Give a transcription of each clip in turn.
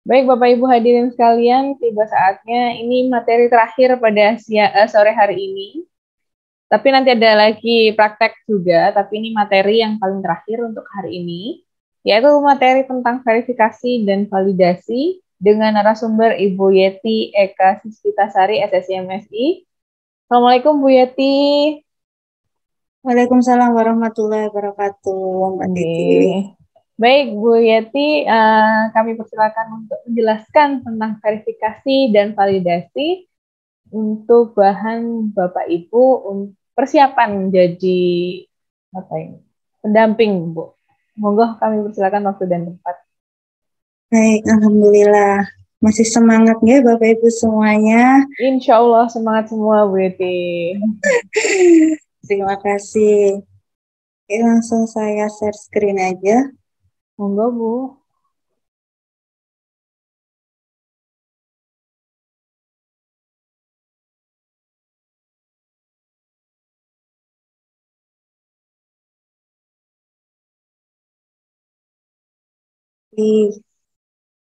Baik, Bapak Ibu hadirin sekalian, tiba saatnya ini materi terakhir pada sore hari ini. Tapi nanti ada lagi praktek juga, tapi ini materi yang paling terakhir untuk hari ini, yaitu materi tentang verifikasi dan validasi dengan narasumber Ibu Yeti Eka Sispitasari, SSI MSI. Assalamualaikum Bu Yeti. Waalaikumsalam warahmatullahi wabarakatuh, Mbak Titi. Oke. Baik, Bu Yeti, kami persilakan untuk menjelaskan tentang verifikasi dan validasi untuk bahan Bapak Ibu persiapan jadi apa ini? Pendamping, Bu. Monggo kami persilakan waktu dan tempat. Baik, Alhamdulillah. Masih semangat ya Bapak Ibu semuanya. Insya Allah semangat semua, Bu Yeti. Terima kasih. Oke, langsung saya share screen aja. Monggo, Bu.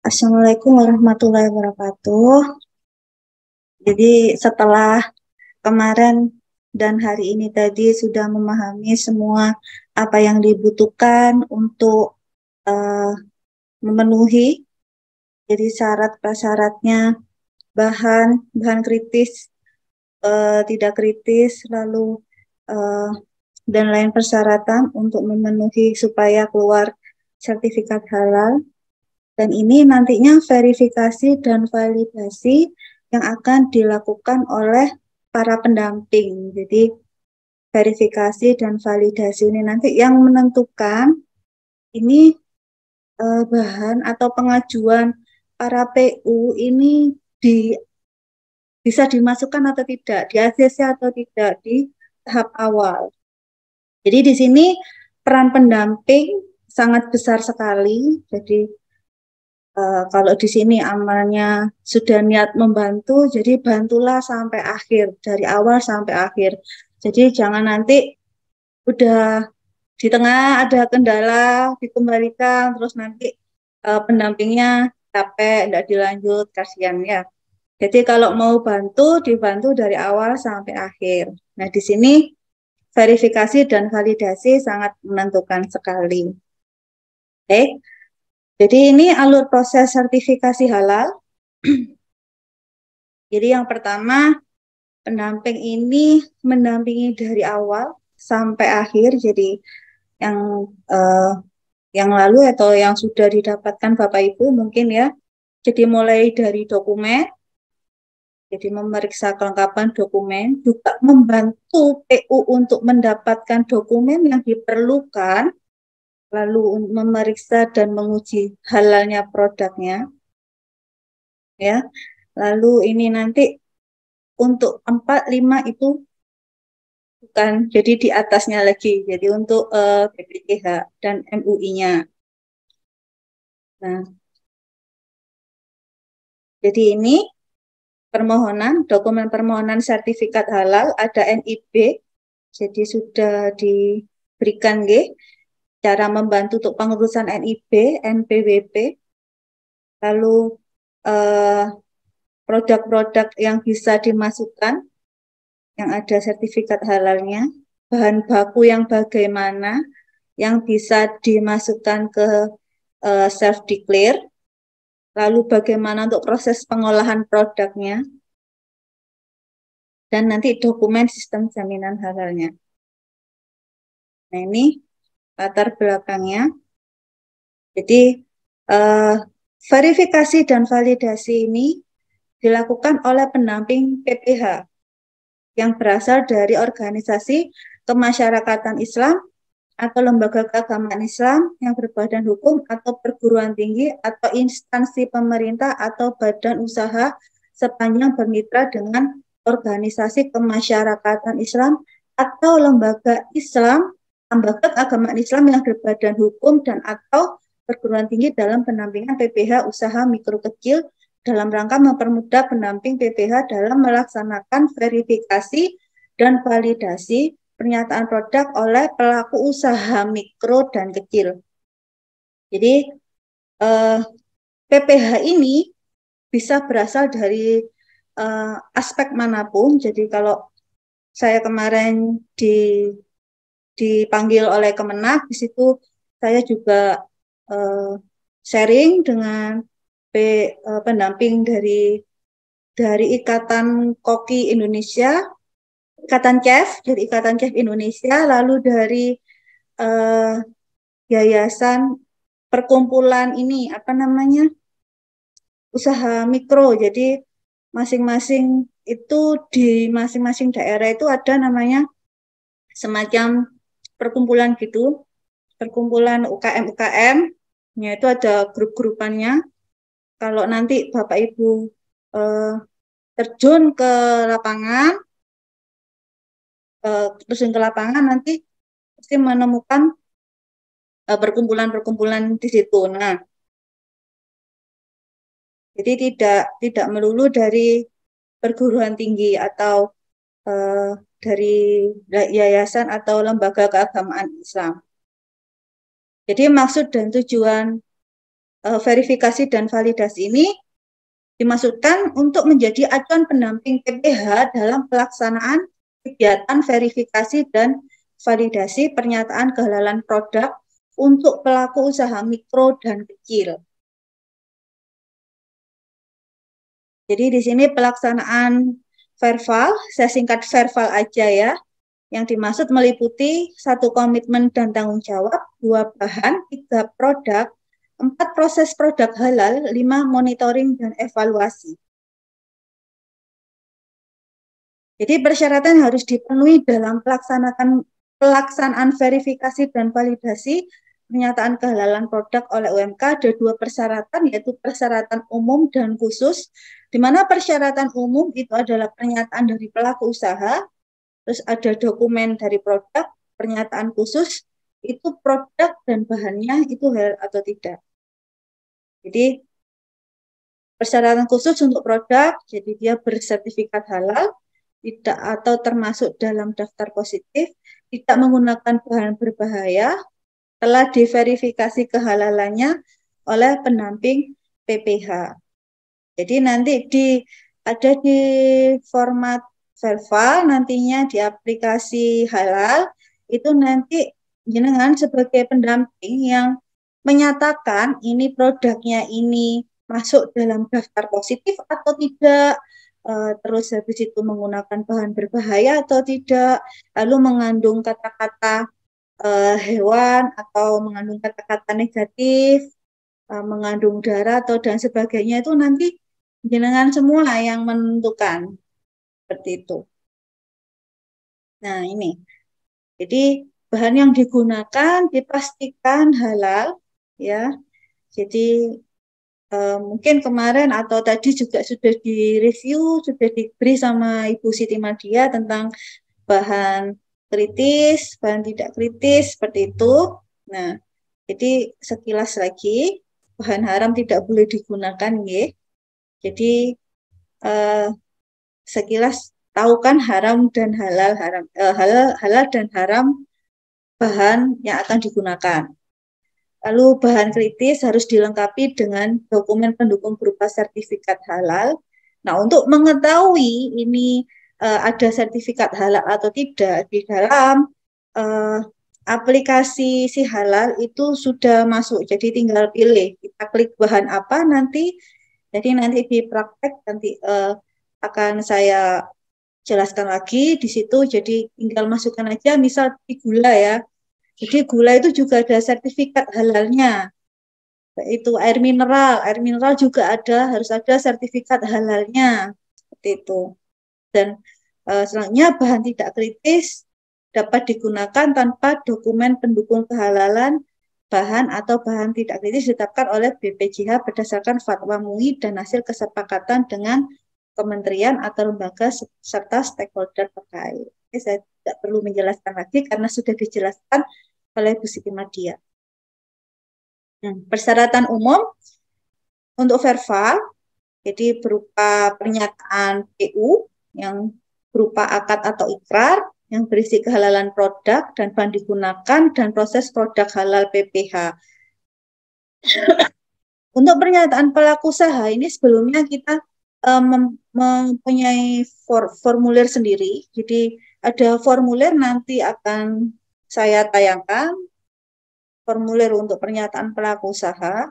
Assalamualaikum warahmatullahi wabarakatuh. Jadi setelah kemarin dan hari ini tadi sudah memahami semua apa yang dibutuhkan untuk uh, memenuhi jadi syarat prasyaratnya, bahan kritis, tidak kritis, lalu uh, dan lain persyaratan untuk memenuhi supaya keluar sertifikat halal. Dan ini nantinya verifikasi dan validasi yang akan dilakukan oleh para pendamping. Jadi verifikasi dan validasi ini nanti yang menentukan ini bahan atau pengajuan para PU ini bisa dimasukkan atau tidak, di ACC atau tidak di tahap awal. Jadi di sini peran pendamping sangat besar sekali. Jadi kalau di sini amalnya sudah niat membantu, jadi bantulah sampai akhir, dari awal sampai akhir. Jadi jangan nanti udah di tengah ada kendala dikembalikan, terus nanti pendampingnya capek, tidak dilanjut, kasihan ya. Jadi kalau mau bantu, dibantu dari awal sampai akhir. Nah di sini verifikasi dan validasi sangat menentukan sekali. Baik, jadi ini alur proses sertifikasi halal. Jadi yang pertama, pendamping ini mendampingi dari awal sampai akhir. Jadi yang eh, yang lalu atau yang sudah didapatkan Bapak Ibu mungkin ya. Jadi mulai dari dokumen, jadi memeriksa kelengkapan dokumen, juga membantu PU untuk mendapatkan dokumen yang diperlukan, lalu memeriksa dan menguji halalnya produknya, ya. Lalu ini nanti untuk 4, 5 itu bukan, jadi di atasnya lagi, jadi untuk BPKH dan MUI-nya. Nah, jadi ini dokumen permohonan sertifikat halal, ada NIB, jadi sudah diberikan cara membantu untuk pengurusan NIB, NPWP, lalu eh, produk-produk yang bisa dimasukkan, yang ada sertifikat halalnya, bahan baku yang bagaimana, yang bisa dimasukkan ke self-declare, lalu bagaimana untuk proses pengolahan produknya, dan nanti dokumen sistem jaminan halalnya. Nah ini latar belakangnya. Jadi verifikasi dan validasi ini dilakukan oleh pendamping PPH yang berasal dari organisasi kemasyarakatan Islam atau lembaga keagamaan Islam yang berbadan hukum atau perguruan tinggi atau instansi pemerintah atau badan usaha sepanjang bermitra dengan organisasi kemasyarakatan Islam atau lembaga Islam, lembaga keagamaan Islam yang berbadan hukum dan atau perguruan tinggi dalam pendampingan PPH usaha mikro kecil dalam rangka mempermudah pendamping PPH dalam melaksanakan verifikasi dan validasi pernyataan produk oleh pelaku usaha mikro dan kecil. Jadi PPH ini bisa berasal dari aspek manapun. Jadi kalau saya kemarin dipanggil oleh Kemenak, di situ saya juga sharing dengan pendamping dari Ikatan Koki Indonesia, Ikatan Chef, dari Ikatan Chef Indonesia, lalu dari yayasan perkumpulan ini, apa namanya, usaha mikro. Jadi masing-masing itu di masing-masing daerah itu ada namanya semacam perkumpulan gitu, perkumpulan UKM-UKM-nya itu ada grup-grupannya. Kalau nanti Bapak Ibu terjun ke lapangan, nanti pasti menemukan perkumpulan-perkumpulan di situ. Nah, jadi tidak melulu dari perguruan tinggi atau dari yayasan atau lembaga keagamaan Islam. Jadi maksud dan tujuan verifikasi dan validasi ini dimaksudkan untuk menjadi acuan pendamping PPH dalam pelaksanaan kegiatan verifikasi dan validasi pernyataan kehalalan produk untuk pelaku usaha mikro dan kecil. Jadi di sini pelaksanaan verbal, saya singkat verbal aja ya. Yang dimaksud meliputi 1 komitmen dan tanggung jawab, 2 bahan, 3 produk, 4 proses produk halal, 5 monitoring dan evaluasi. Jadi persyaratan harus dipenuhi dalam pelaksanaan verifikasi dan validasi pernyataan kehalalan produk oleh UMK. Ada 2 persyaratan, yaitu persyaratan umum dan khusus, di mana persyaratan umum itu adalah pernyataan dari pelaku usaha, terus ada dokumen dari produk, pernyataan khusus, itu produk dan bahannya itu halal atau tidak. Jadi persyaratan khusus untuk produk, jadi dia bersertifikat halal, tidak atau termasuk dalam daftar positif, tidak menggunakan bahan berbahaya, telah diverifikasi kehalalannya oleh pendamping PPH. Jadi nanti ada di format verbal, nantinya di aplikasi halal, itu nanti jenengan sebagai pendamping yang menyatakan ini produknya ini masuk dalam daftar positif atau tidak, terus habis itu menggunakan bahan berbahaya atau tidak, lalu mengandung kata-kata hewan atau mengandung kata-kata negatif, mengandung darah atau dan sebagainya, itu nanti jenengan semua yang menentukan seperti itu. Nah ini, jadi bahan yang digunakan dipastikan halal ya. Jadi mungkin kemarin atau tadi juga sudah direview, sudah diberi sama Ibu Siti Madia tentang bahan kritis, bahan tidak kritis, seperti itu. Nah, jadi sekilas lagi, bahan haram tidak boleh digunakan, ya. Jadi sekilas tahu kan haram dan halal, halal dan haram bahan yang akan digunakan. Lalu bahan kritis harus dilengkapi dengan dokumen pendukung berupa sertifikat halal. Nah, untuk mengetahui ini ada sertifikat halal atau tidak, di dalam aplikasi si halal itu sudah masuk. Jadi tinggal pilih, kita klik bahan apa nanti. Jadi nanti di praktek nanti akan saya jelaskan lagi di situ. Jadi tinggal masukkan aja, misal di gula ya. Jadi gula itu juga ada sertifikat halalnya. Itu air mineral juga harus ada sertifikat halalnya. Seperti itu. Dan selanjutnya bahan tidak kritis dapat digunakan tanpa dokumen pendukung kehalalan bahan atau bahan tidak kritis ditetapkan oleh BPJH berdasarkan fatwa MUI dan hasil kesepakatan dengan kementerian atau lembaga serta stakeholder terkait. Saya tidak perlu menjelaskan lagi karena sudah dijelaskan oleh Bu Siti Madia. Persyaratan umum untuk verbal, jadi berupa pernyataan PU yang berupa akad atau ikrar yang berisi kehalalan produk dan bahan digunakan dan proses produk halal PPH. Untuk pernyataan pelaku usaha ini sebelumnya kita mempunyai formulir sendiri. Jadi ada formulir nanti akan saya tayangkan, formulir untuk pernyataan pelaku usaha.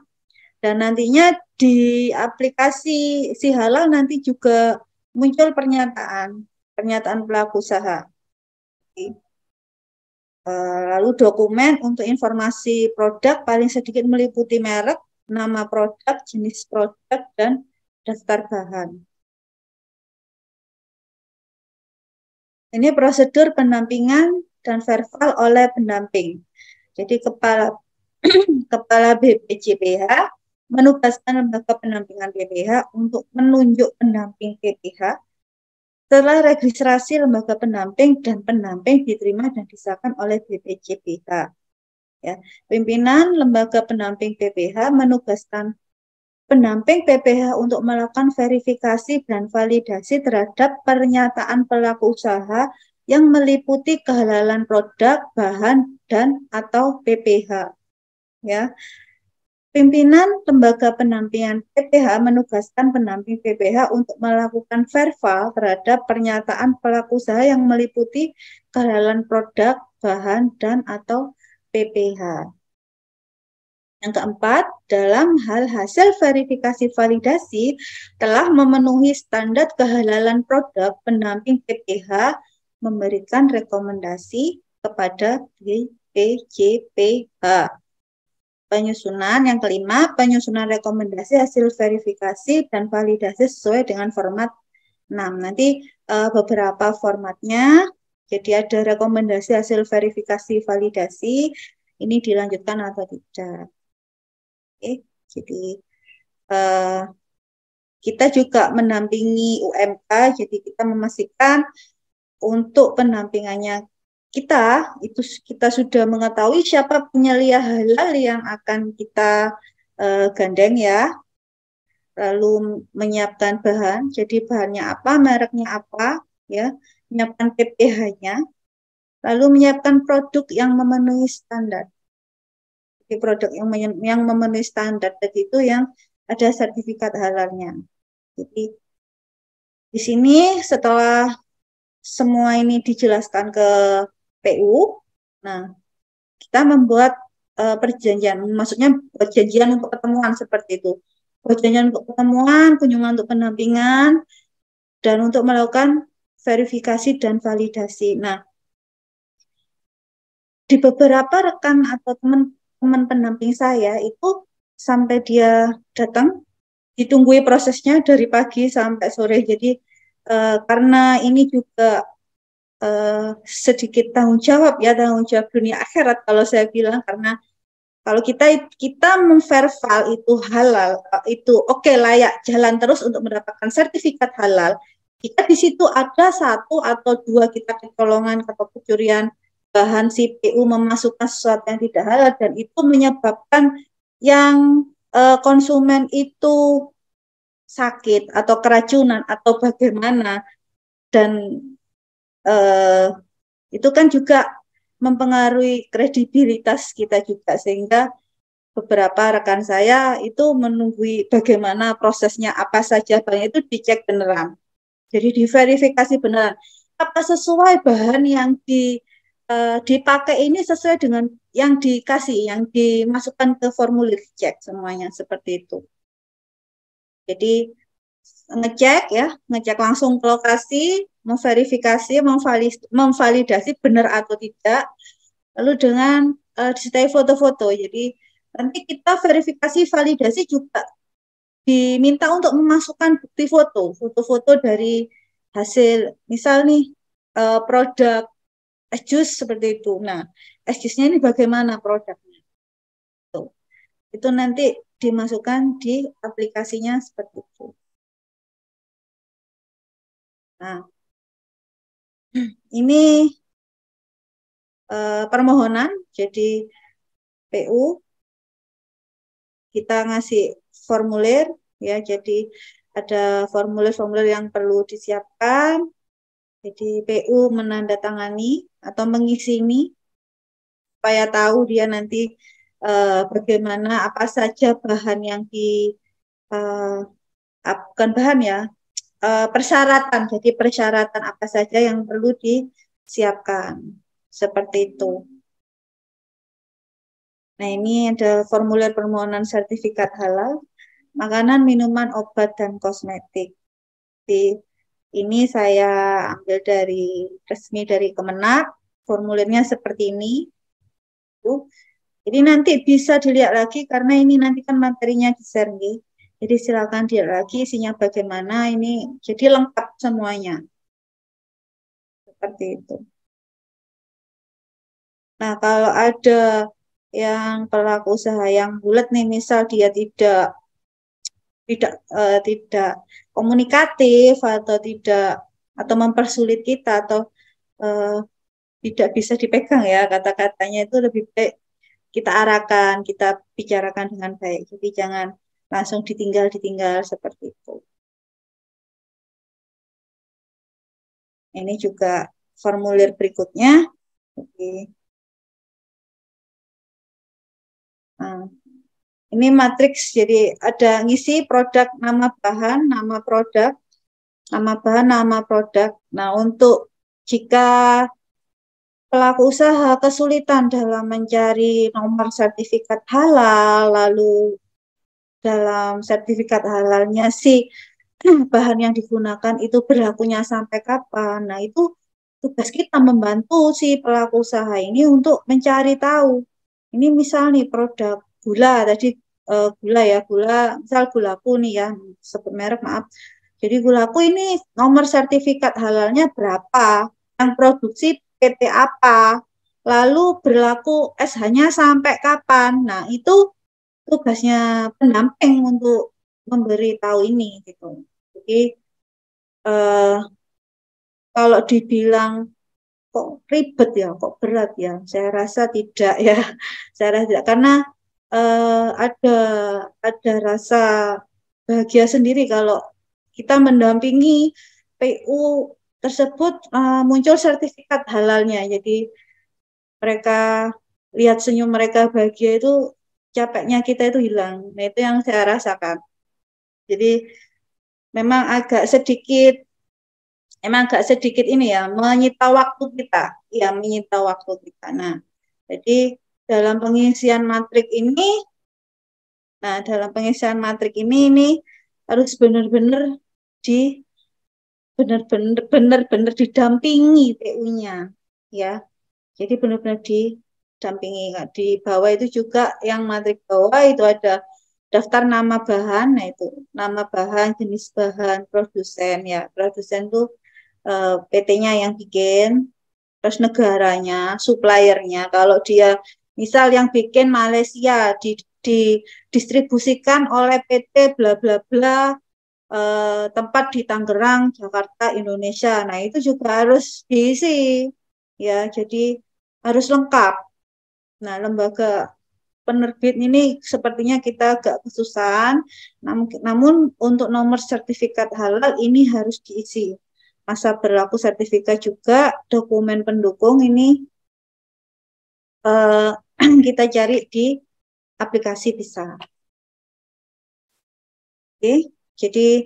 Dan nantinya di aplikasi Si Halal nanti juga muncul pernyataan pelaku usaha. Lalu dokumen untuk informasi produk paling sedikit meliputi merek, nama produk, jenis produk, dan daftar bahan. Ini prosedur pendampingan dan verbal oleh pendamping. Jadi kepala BPJPH menugaskan lembaga pendampingan PPH untuk menunjuk pendamping PPH setelah registrasi lembaga pendamping dan pendamping diterima dan disahkan oleh BPJPH. Ya, pimpinan lembaga pendamping PPH menugaskan pendamping PPH untuk melakukan verifikasi dan validasi terhadap pernyataan pelaku usaha yang meliputi kehalalan produk, bahan, dan atau PPH. Ya, pimpinan lembaga pendampingan PPH menugaskan pendamping PPH untuk melakukan verbal terhadap pernyataan pelaku usaha yang meliputi kehalalan produk, bahan, dan atau PPH. Yang keempat, dalam hal hasil verifikasi validasi telah memenuhi standar kehalalan produk, pendamping PPH memberikan rekomendasi kepada BPJPH. Penyusunan yang kelima, penyusunan rekomendasi hasil verifikasi dan validasi sesuai dengan format 6. Nanti beberapa formatnya, jadi ada rekomendasi hasil verifikasi validasi, ini dilanjutkan atau tidak. Oke, jadi kita juga mendampingi UMK, jadi kita memastikan untuk pendampingannya itu kita sudah mengetahui siapa penyelia halal yang akan kita gandeng ya, lalu menyiapkan bahan, jadi bahannya apa, mereknya apa, ya, menyiapkan PPH-nya, lalu menyiapkan produk yang memenuhi standar. Produk yang memenuhi standar tadi itu yang ada sertifikat halalnya. Jadi di sini setelah semua ini dijelaskan ke PU, nah kita membuat perjanjian, maksudnya perjanjian untuk ketemuan seperti itu. Perjanjian untuk ketemuan, kunjungan untuk pendampingan, dan untuk melakukan verifikasi dan validasi. Nah, di beberapa rekan atau teman pendamping saya itu sampai dia datang ditunggui prosesnya dari pagi sampai sore. Jadi karena ini juga sedikit tanggung jawab dunia akhirat kalau saya bilang, karena kalau kita memverbal itu halal, itu oke, layak jalan terus untuk mendapatkan sertifikat halal. Jika di situ ada satu atau dua kita kecolongan atau kecurian bahan, si PU memasukkan sesuatu yang tidak halal dan itu menyebabkan yang konsumen itu sakit atau keracunan atau bagaimana, dan itu kan juga mempengaruhi kredibilitas kita juga, sehingga beberapa rekan saya itu menunggui bagaimana prosesnya, apa saja bahannya itu dicek beneran, jadi diverifikasi beneran apa sesuai bahan yang dipakai ini sesuai dengan yang dikasih, yang dimasukkan ke formulir, cek semuanya seperti itu. Jadi ngecek langsung ke lokasi, memverifikasi, memvalidasi benar atau tidak, lalu dengan disertai foto-foto. Jadi nanti kita verifikasi validasi juga diminta untuk memasukkan bukti foto dari hasil, misal nih produk es jus seperti itu. Nah, es jusnya ini bagaimana produknya? Itu nanti dimasukkan di aplikasinya seperti itu. Nah, ini permohonan, jadi PU kita ngasih formulir ya, jadi ada formulir-formulir yang perlu disiapkan. Jadi PU menandatangani atau mengisi ini supaya tahu dia nanti bagaimana apa saja bahan yang bukan bahan ya, persyaratan. Jadi persyaratan apa saja yang perlu disiapkan. Seperti itu. Nah, ini ada formulir permohonan sertifikat halal, makanan, minuman, obat, dan kosmetik. Ini saya ambil dari resmi dari Kemenak, formulirnya seperti ini. Jadi nanti bisa dilihat lagi karena ini nanti kan materinya di-share nih. Jadi silakan dilihat lagi isinya bagaimana ini. Jadi lengkap semuanya. Seperti itu. Nah, kalau ada yang pelaku usaha yang bulat nih, misal dia tidak komunikatif atau tidak atau mempersulit kita atau uh, tidak bisa dipegang ya kata-katanya, itu lebih baik kita arahkan, kita bicarakan dengan baik. Jadi jangan langsung ditinggal seperti itu. Ini juga formulir berikutnya. Oke. Nah, ini matriks, jadi ada ngisi produk, nama bahan, nama produk, nama bahan, nama produk. Nah, untuk jika pelaku usaha kesulitan dalam mencari nomor sertifikat halal, lalu dalam sertifikat halalnya sih bahan yang digunakan itu berlakunya sampai kapan. Nah, itu tugas kita membantu si pelaku usaha ini untuk mencari tahu. Ini misal nih produk gula, tadi gula ya, gula, misal gulaku nih ya, sebut merek maaf. Jadi gulaku ini nomor sertifikat halalnya berapa, yang produksi PT apa, lalu berlaku SH-nya sampai kapan. Nah, itu tugasnya pendamping untuk memberi tahu ini gitu. Jadi kalau dibilang kok ribet ya, kok berat ya, saya rasa tidak ya, saya rasa tidak karena ada rasa bahagia sendiri kalau kita mendampingi PU tersebut muncul sertifikat halalnya. Jadi mereka lihat senyum mereka bahagia itu capeknya kita itu hilang. Nah, itu yang saya rasakan. Jadi memang agak sedikit ini ya, menyita waktu kita. Ya, menyita waktu kita. Nah, jadi dalam pengisian matrik ini harus benar-benar benar-benar didampingi PU-nya ya. Jadi benar-benar didampingi. Di bawah itu juga yang matrik bawah itu ada daftar nama bahan. Nah, itu nama bahan, jenis bahan, produsen ya. Produsen itu PT-nya yang bikin, terus negaranya, suppliernya. Kalau dia misal yang bikin Malaysia didistribusikan oleh PT bla bla bla tempat di Tangerang, Jakarta, Indonesia. Nah, itu juga harus diisi ya. Jadi harus lengkap. Nah, lembaga penerbit ini sepertinya kita agak kesusahan, namun untuk nomor sertifikat halal ini harus diisi. Masa berlaku sertifikat juga, dokumen pendukung ini kita cari di aplikasi bisa. Oke, jadi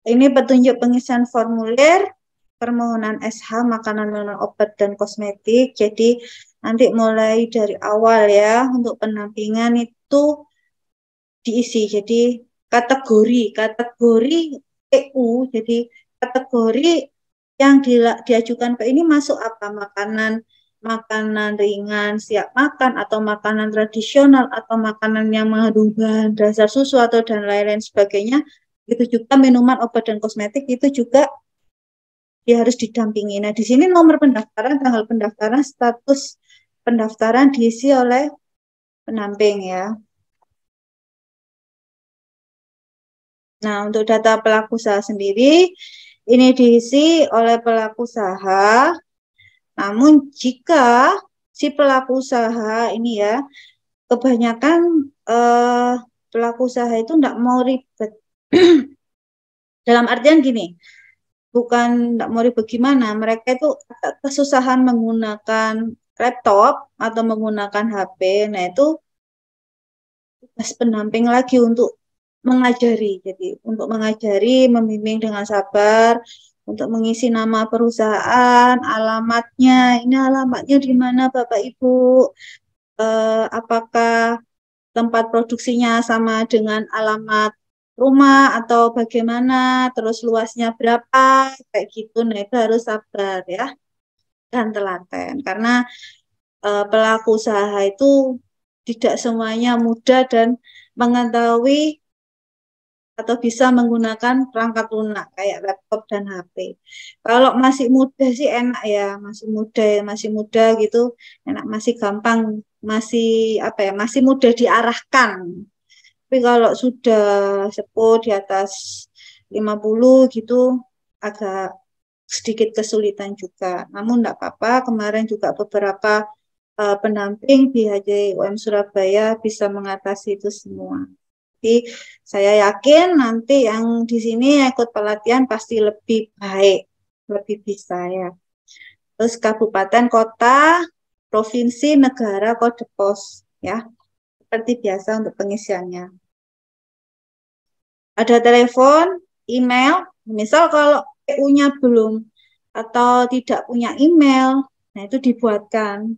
ini petunjuk pengisian formulir permohonan SH makanan, minuman, obat, dan kosmetik. Jadi nanti mulai dari awal ya untuk pendampingan itu diisi. Jadi kategori EU. Jadi kategori yang diajukan ke ini masuk apa? Makanan ringan, siap makan, atau makanan tradisional, atau makanan yang mengandung bahan dasar susu atau dan lain-lain sebagainya. Itu juga minuman, obat, dan kosmetik itu juga dia harus didampingi. Nah, di sini nomor pendaftaran, tanggal pendaftaran, status pendaftaran diisi oleh pendamping ya. Nah, untuk data pelaku usaha sendiri, ini diisi oleh pelaku usaha. Namun jika si pelaku usaha ini ya, kebanyakan pelaku usaha itu tidak mau ribet. Dalam artian gini, bukan tidak mau ribet gimana, mereka itu kesusahan menggunakan laptop atau menggunakan HP. Nah, itu tugas pendamping lagi untuk mengajari. Jadi untuk mengajari, membimbing dengan sabar, untuk mengisi nama perusahaan, alamatnya, ini alamatnya di mana Bapak Ibu, apakah tempat produksinya sama dengan alamat rumah atau bagaimana, terus luasnya berapa, kayak gitu. Nah itu harus sabar ya dan telaten karena pelaku usaha itu tidak semuanya mudah dan mengetahui atau bisa menggunakan perangkat lunak kayak laptop dan HP. Kalau masih muda sih enak ya, masih muda gitu, enak, masih gampang, masih apa ya, masih mudah diarahkan. Tapi kalau sudah sepuh di atas 50 gitu agak sedikit kesulitan juga. Namun enggak apa-apa, kemarin juga beberapa pendamping di HJUM Surabaya bisa mengatasi itu semua. Jadi saya yakin nanti yang di sini ikut pelatihan pasti lebih baik, lebih bisa ya. Terus kabupaten, kota, provinsi, negara, kode pos ya. Seperti biasa untuk pengisiannya. Ada telepon, email, misal kalau PU-nya belum atau tidak punya email, nah itu dibuatkan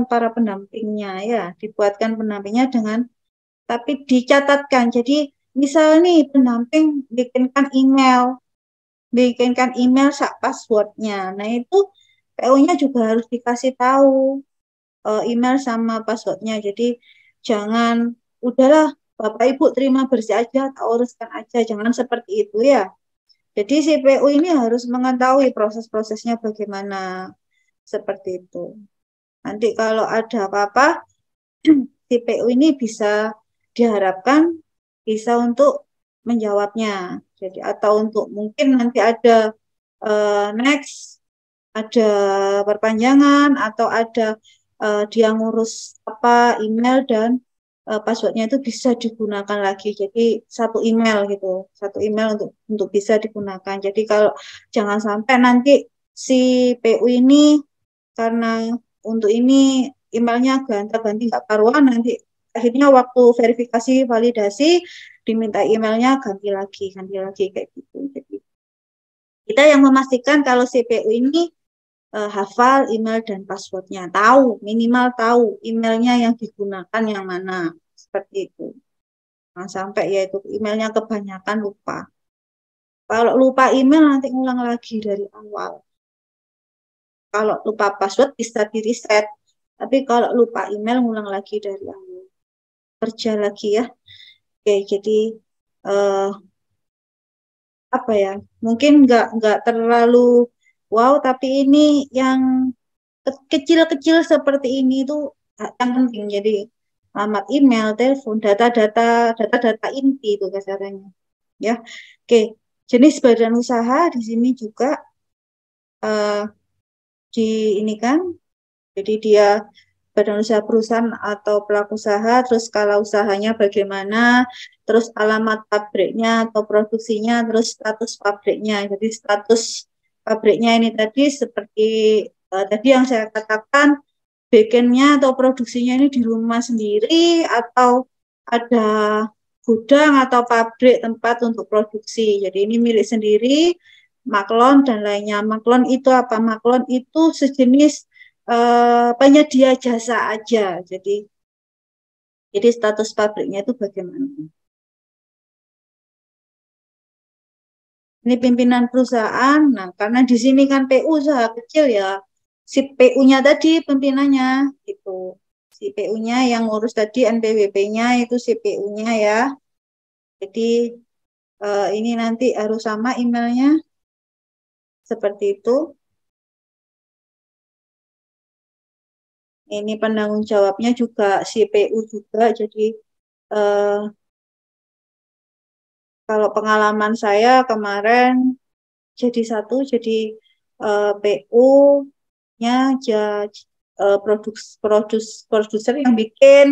para pendampingnya ya, dibuatkan pendampingnya dengan tapi dicatatkan. Jadi misal nih pendamping bikinkan email sak passwordnya. Nah itu PO-nya juga harus dikasih tahu email sama passwordnya. Jadi jangan udahlah Bapak Ibu terima bersih aja, tak uruskan aja. Jangan seperti itu ya. Jadi si PO ini harus mengetahui proses-prosesnya bagaimana seperti itu. Nanti kalau ada apa-apa TPU ini bisa diharapkan bisa untuk menjawabnya. Jadi atau untuk mungkin nanti ada next, ada perpanjangan atau ada dia ngurus apa email dan passwordnya itu bisa digunakan lagi. Jadi satu email untuk bisa digunakan. Jadi kalau jangan sampai nanti si PU ini karena untuk ini emailnya ganti nggak karuan, nanti akhirnya waktu verifikasi validasi diminta emailnya ganti lagi kayak gitu. Jadi kita yang memastikan kalau CPU ini hafal email dan passwordnya, minimal tahu emailnya yang digunakan yang mana, seperti itu. Nah, sampai yaitu emailnya kebanyakan lupa. Kalau lupa email nanti ngulang lagi dari awal. Kalau lupa password bisa di reset, tapi kalau lupa email ngulang lagi dari awal. Kerja lagi ya. Oke, jadi eh, apa ya? Mungkin nggak terlalu wow, tapi ini yang kecil-kecil seperti ini itu yang penting. Jadi alamat email, telepon, data-data inti itu kasarannya. Ya, oke. Jenis badan usaha di sini juga eh, di ini kan. Jadi dia badan usaha perusahaan atau pelaku usaha, terus skala usahanya bagaimana, terus alamat pabriknya atau produksinya, terus status pabriknya. Jadi status pabriknya ini tadi seperti tadi yang saya katakan, backend-nya atau produksinya ini di rumah sendiri atau ada gudang atau pabrik tempat untuk produksi. Jadi ini milik sendiri, maklon dan lainnya. Maklon itu apa? Maklon itu sejenis penyedia jasa aja. Jadi status pabriknya itu bagaimana? Ini pimpinan perusahaan. Nah, karena di sini kan PU usaha kecil ya, si PU-nya tadi pimpinannya gitu. Si PU-nya yang ngurus tadi NPWP-nya itu si PU-nya ya. Jadi ini nanti harus sama emailnya seperti itu. Ini penanggung jawabnya juga si PU juga. Jadi eh, kalau pengalaman saya kemarin jadi PU-nya produser yang bikin,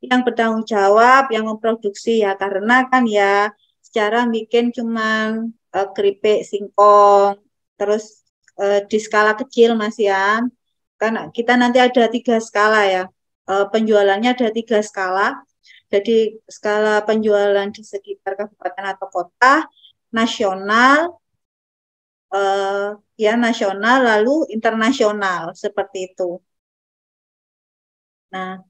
yang bertanggung jawab, yang memproduksi ya karena kan ya secara bikin cuman keripik singkong, terus di skala kecil Mas Yan, kan kita nanti ada 3 skala ya, penjualannya ada 3 skala. Jadi skala penjualan di sekitar kabupaten atau kota, nasional, ya nasional, lalu internasional seperti itu. Nah,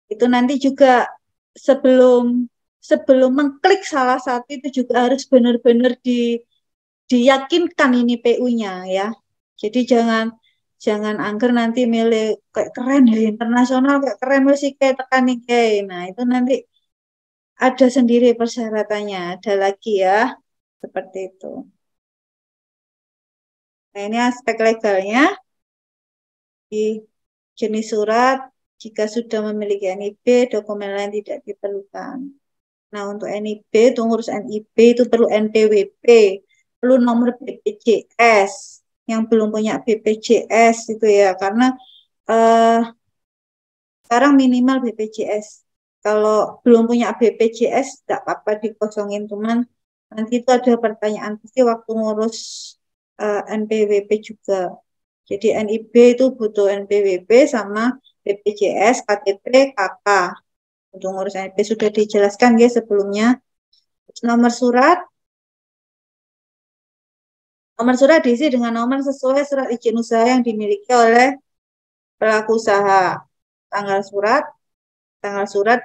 itu nanti juga sebelum mengklik salah satu itu juga harus benar-benar diyakinkan ini PU-nya ya. Jadi jangan angker nanti milih kayak keren ya internasional kayak keren sih kayak tekan nih kayak. Nah, itu nanti ada sendiri persyaratannya, ada lagi ya. Seperti itu. Nah, ini aspek legalnya di jenis surat. Jika sudah memiliki NIB, dokumen lain tidak diperlukan. Nah, untuk NIB, itu ngurus NIB itu perlu NPWP, perlu nomor BPJS. Yang belum punya BPJS itu ya, karena sekarang minimal BPJS. Kalau belum punya BPJS, tidak apa-apa dikosongin, cuman nanti itu ada pertanyaan pasti waktu ngurus NPWP juga. Jadi NIB itu butuh NPWP sama BPJS, KTP, KK. Untuk ngurus NIB sudah dijelaskan ya sebelumnya. Nomor surat diisi dengan nomor sesuai surat izin usaha yang dimiliki oleh pelaku usaha. Tanggal surat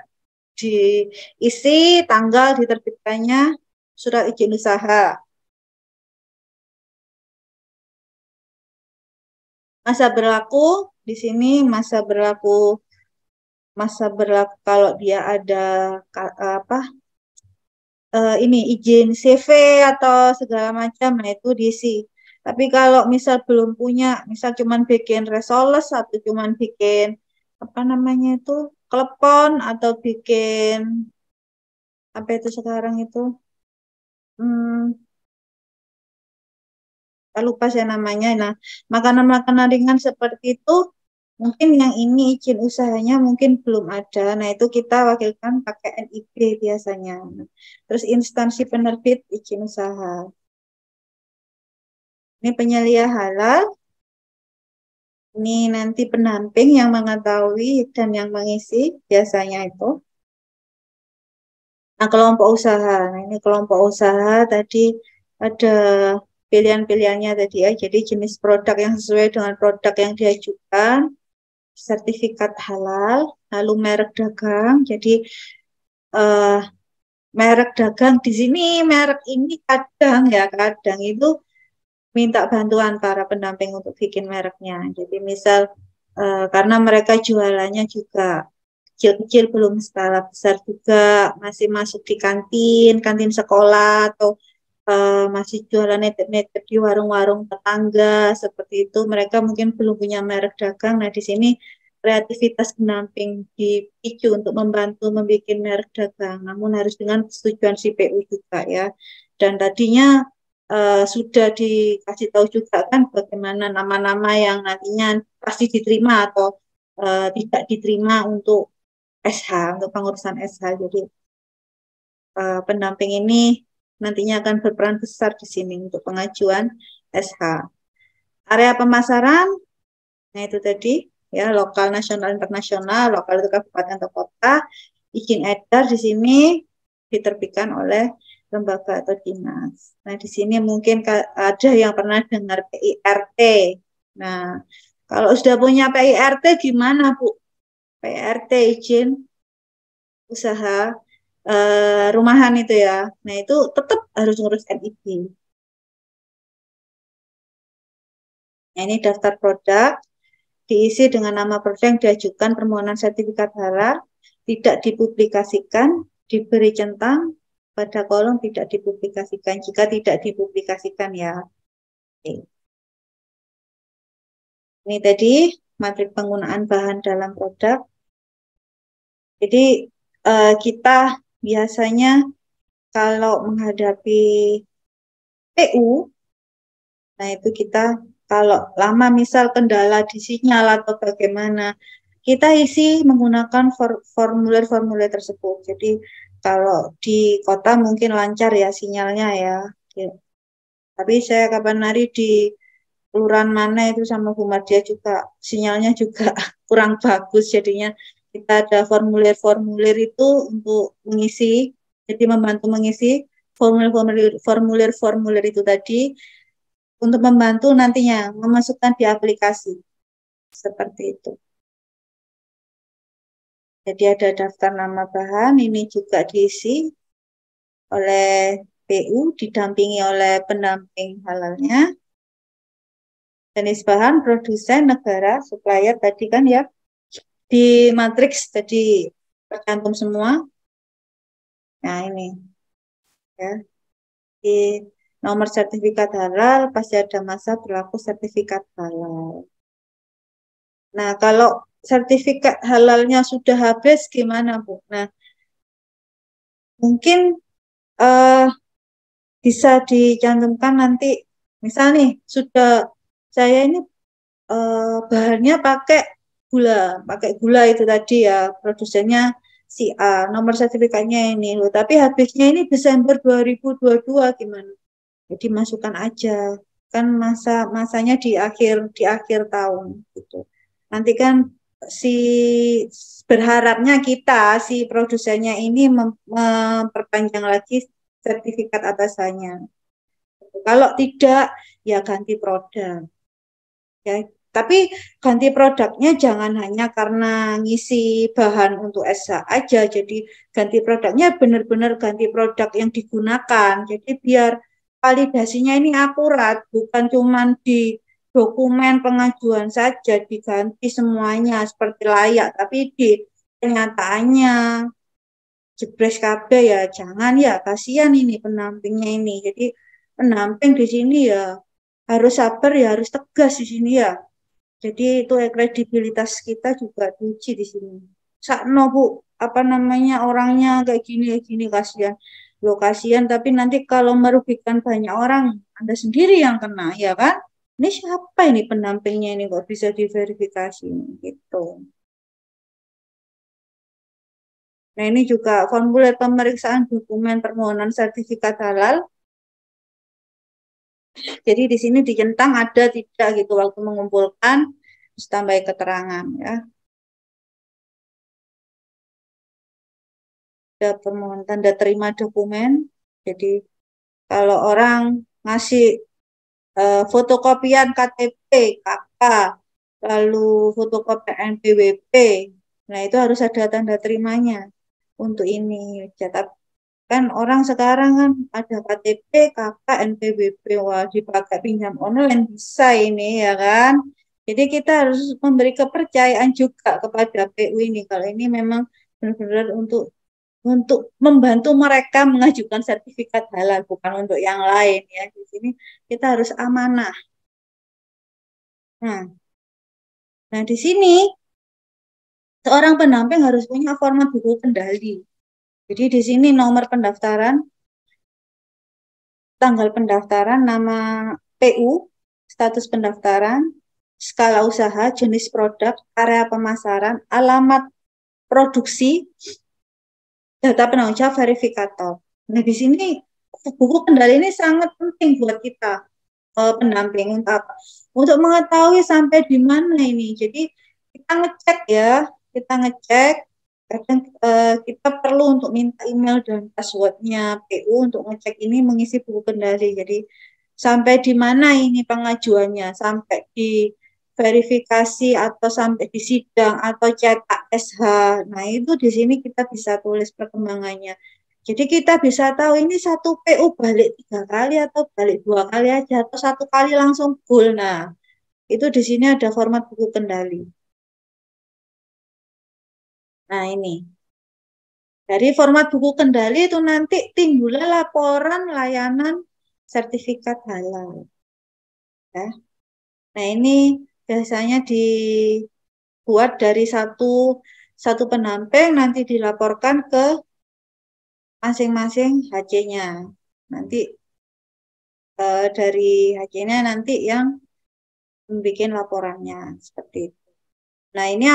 diisi, tanggal diterbitkannya surat izin usaha. Masa berlaku di sini masa berlaku kalau dia ada ini izin CV atau segala macam, nah itu diisi. Tapi kalau misal belum punya, misal cuman bikin resoles atau cuman bikin apa namanya itu klepon atau bikin apa itu sekarang itu lupa saya namanya. Nah, makanan-makanan ringan seperti itu mungkin yang ini izin usahanya mungkin belum ada. Nah, itu kita wakilkan pakai NIB biasanya. Terus instansi penerbit izin usaha. Ini penyelia halal. Ini nanti pendamping yang mengetahui dan yang mengisi biasanya itu. Nah, kelompok usaha. Nah, ini kelompok usaha tadi ada pilihan-pilihannya tadi ya. Jadi jenis produk yang sesuai dengan produk yang diajukan, sertifikat halal, lalu merek dagang. Jadi merek dagang di sini, merek ini kadang itu minta bantuan para pendamping untuk bikin mereknya. Jadi misal karena mereka jualannya juga kecil-kecil belum skala besar juga, masih masuk di kantin sekolah atau masih jualan netep-netep di warung-warung tetangga seperti itu, mereka mungkin belum punya merek dagang. Nah, di sini kreativitas pendamping dipicu untuk membantu membuat merek dagang, namun harus dengan persetujuan si PU juga ya. Dan tadinya sudah dikasih tahu juga kan bagaimana nama-nama yang nantinya pasti diterima atau tidak diterima untuk SH, untuk pengurusan SH. Jadi pendamping ini nantinya akan berperan besar di sini untuk pengajuan SH. Area pemasaran, nah itu tadi ya, lokal, nasional, internasional. Lokal itu kabupaten atau kota. Izin edar di sini diterbitkan oleh lembaga atau dinas. Nah, di sini mungkin ada yang pernah dengar PIRT. Nah, kalau sudah punya PIRT gimana, Bu? PIRT izin usaha rumahan itu ya. Nah, itu tetap harus ngurus NIB. Nah, ini daftar produk diisi dengan nama produk yang diajukan permohonan sertifikat halal, tidak dipublikasikan, diberi centang pada kolom tidak dipublikasikan. Jika tidak dipublikasikan ya. Oke. Ini tadi materi penggunaan bahan dalam produk. Jadi kita biasanya kalau menghadapi PU, nah itu kita kalau lama misal kendala di sinyal atau bagaimana, kita isi menggunakan formulir-formulir tersebut. Jadi kalau di kota mungkin lancar ya sinyalnya ya. Tapi saya kapan hari di kelurahan mana itu sama Bu Mardia juga sinyalnya juga kurang bagus, jadinya kita ada formulir-formulir itu untuk mengisi, jadi membantu mengisi formulir-formulir itu tadi untuk membantu nantinya memasukkan di aplikasi. Seperti itu. Jadi ada daftar nama bahan, ini juga diisi oleh PU, didampingi oleh pendamping halalnya. Jenis bahan, produsen, negara, supplier tadi kan ya. Di matriks tadi tercantum semua. Nah ini ya. Di nomor sertifikat halal pasti ada masa berlaku sertifikat halal. Nah, kalau sertifikat halalnya sudah habis gimana, Bu? Nah, mungkin eh, bisa dicantumkan nanti, misal nih, sudah saya ini bahannya pakai gula itu tadi ya, produsennya si A, nomor sertifikatnya ini loh, tapi habisnya ini Desember 2022 gimana? Jadi masukkan aja, kan masanya di akhir tahun gitu. Nanti kan si berharapnya kita si produsennya ini memperpanjang lagi sertifikat atasannya. Kalau tidak ya ganti produk ya. Tapi ganti produknya jangan hanya karena ngisi bahan untuk SH aja. Jadi ganti produknya benar-benar ganti produk yang digunakan. Jadi biar validasinya ini akurat, bukan cuma di dokumen pengajuan saja diganti semuanya seperti layak, tapi di kenyataannya jebres kabeh ya jangan ya, kasihan ini pendampingnya ini. Jadi pendamping di sini ya harus sabar ya, harus tegas di sini ya. Jadi itu kredibilitas kita juga diuji di sini. Sakno Bu, apa namanya orangnya kayak gini kasihan. Loh kasihan, tapi nanti kalau merugikan banyak orang, Anda sendiri yang kena, ya kan? Ini siapa ini pendampingnya ini kok bisa diverifikasi gitu. Nah ini juga formulir pemeriksaan dokumen permohonan sertifikat halal. Jadi di sini dicentang ada tidak gitu waktu mengumpulkan, terus tambah keterangan ya. Ada permohonan tanda terima dokumen. Jadi kalau orang ngasih fotokopian KTP, KK, lalu fotokopi NPWP, nah itu harus ada tanda terimanya untuk ini. Cetak kan orang sekarang kan ada KTP, KK, NPWP, wah dipakai pinjam online bisa ini ya kan. Jadi kita harus memberi kepercayaan juga kepada PU ini kalau ini memang benar-benar untuk membantu mereka mengajukan sertifikat halal, bukan untuk yang lain ya. Di sini kita harus amanah. Nah, nah di sini seorang pendamping harus punya format buku kendali. Jadi di sini nomor pendaftaran, tanggal pendaftaran, nama PU, status pendaftaran, skala usaha, jenis produk, area pemasaran, alamat produksi, data penanggung jawab verifikator. Nah, di sini buku kendali ini sangat penting buat kita pendamping untuk apa? Untuk mengetahui sampai di mana ini. Jadi kita ngecek ya, kita ngecek. Kadang kita perlu untuk minta email dan passwordnya PU untuk ngecek ini mengisi buku kendali. Jadi sampai di mana ini pengajuannya, sampai di verifikasi atau sampai di sidang atau cetak SH. Nah itu di sini kita bisa tulis perkembangannya. Jadi kita bisa tahu ini satu PU balik 3 kali atau balik 2 kali aja atau satu kali langsung full. Nah itu di sini ada format buku kendali. Nah ini dari format buku kendali itu nanti timbullah laporan layanan sertifikat halal. Ya. Nah ini biasanya dibuat dari satu pendamping nanti dilaporkan ke masing-masing HC-nya. Nanti dari HC-nya nanti yang membuat laporannya seperti itu. Nah ini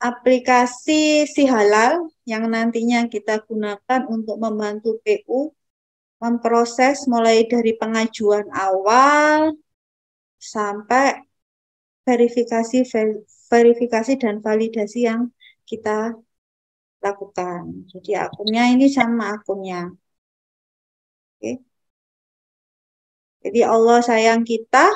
aplikasi si halal yang nantinya kita gunakan untuk membantu PU memproses mulai dari pengajuan awal sampai verifikasi dan validasi yang kita lakukan. Jadi akunnya ini sama akunnya. Oke. Jadi Allah sayang kita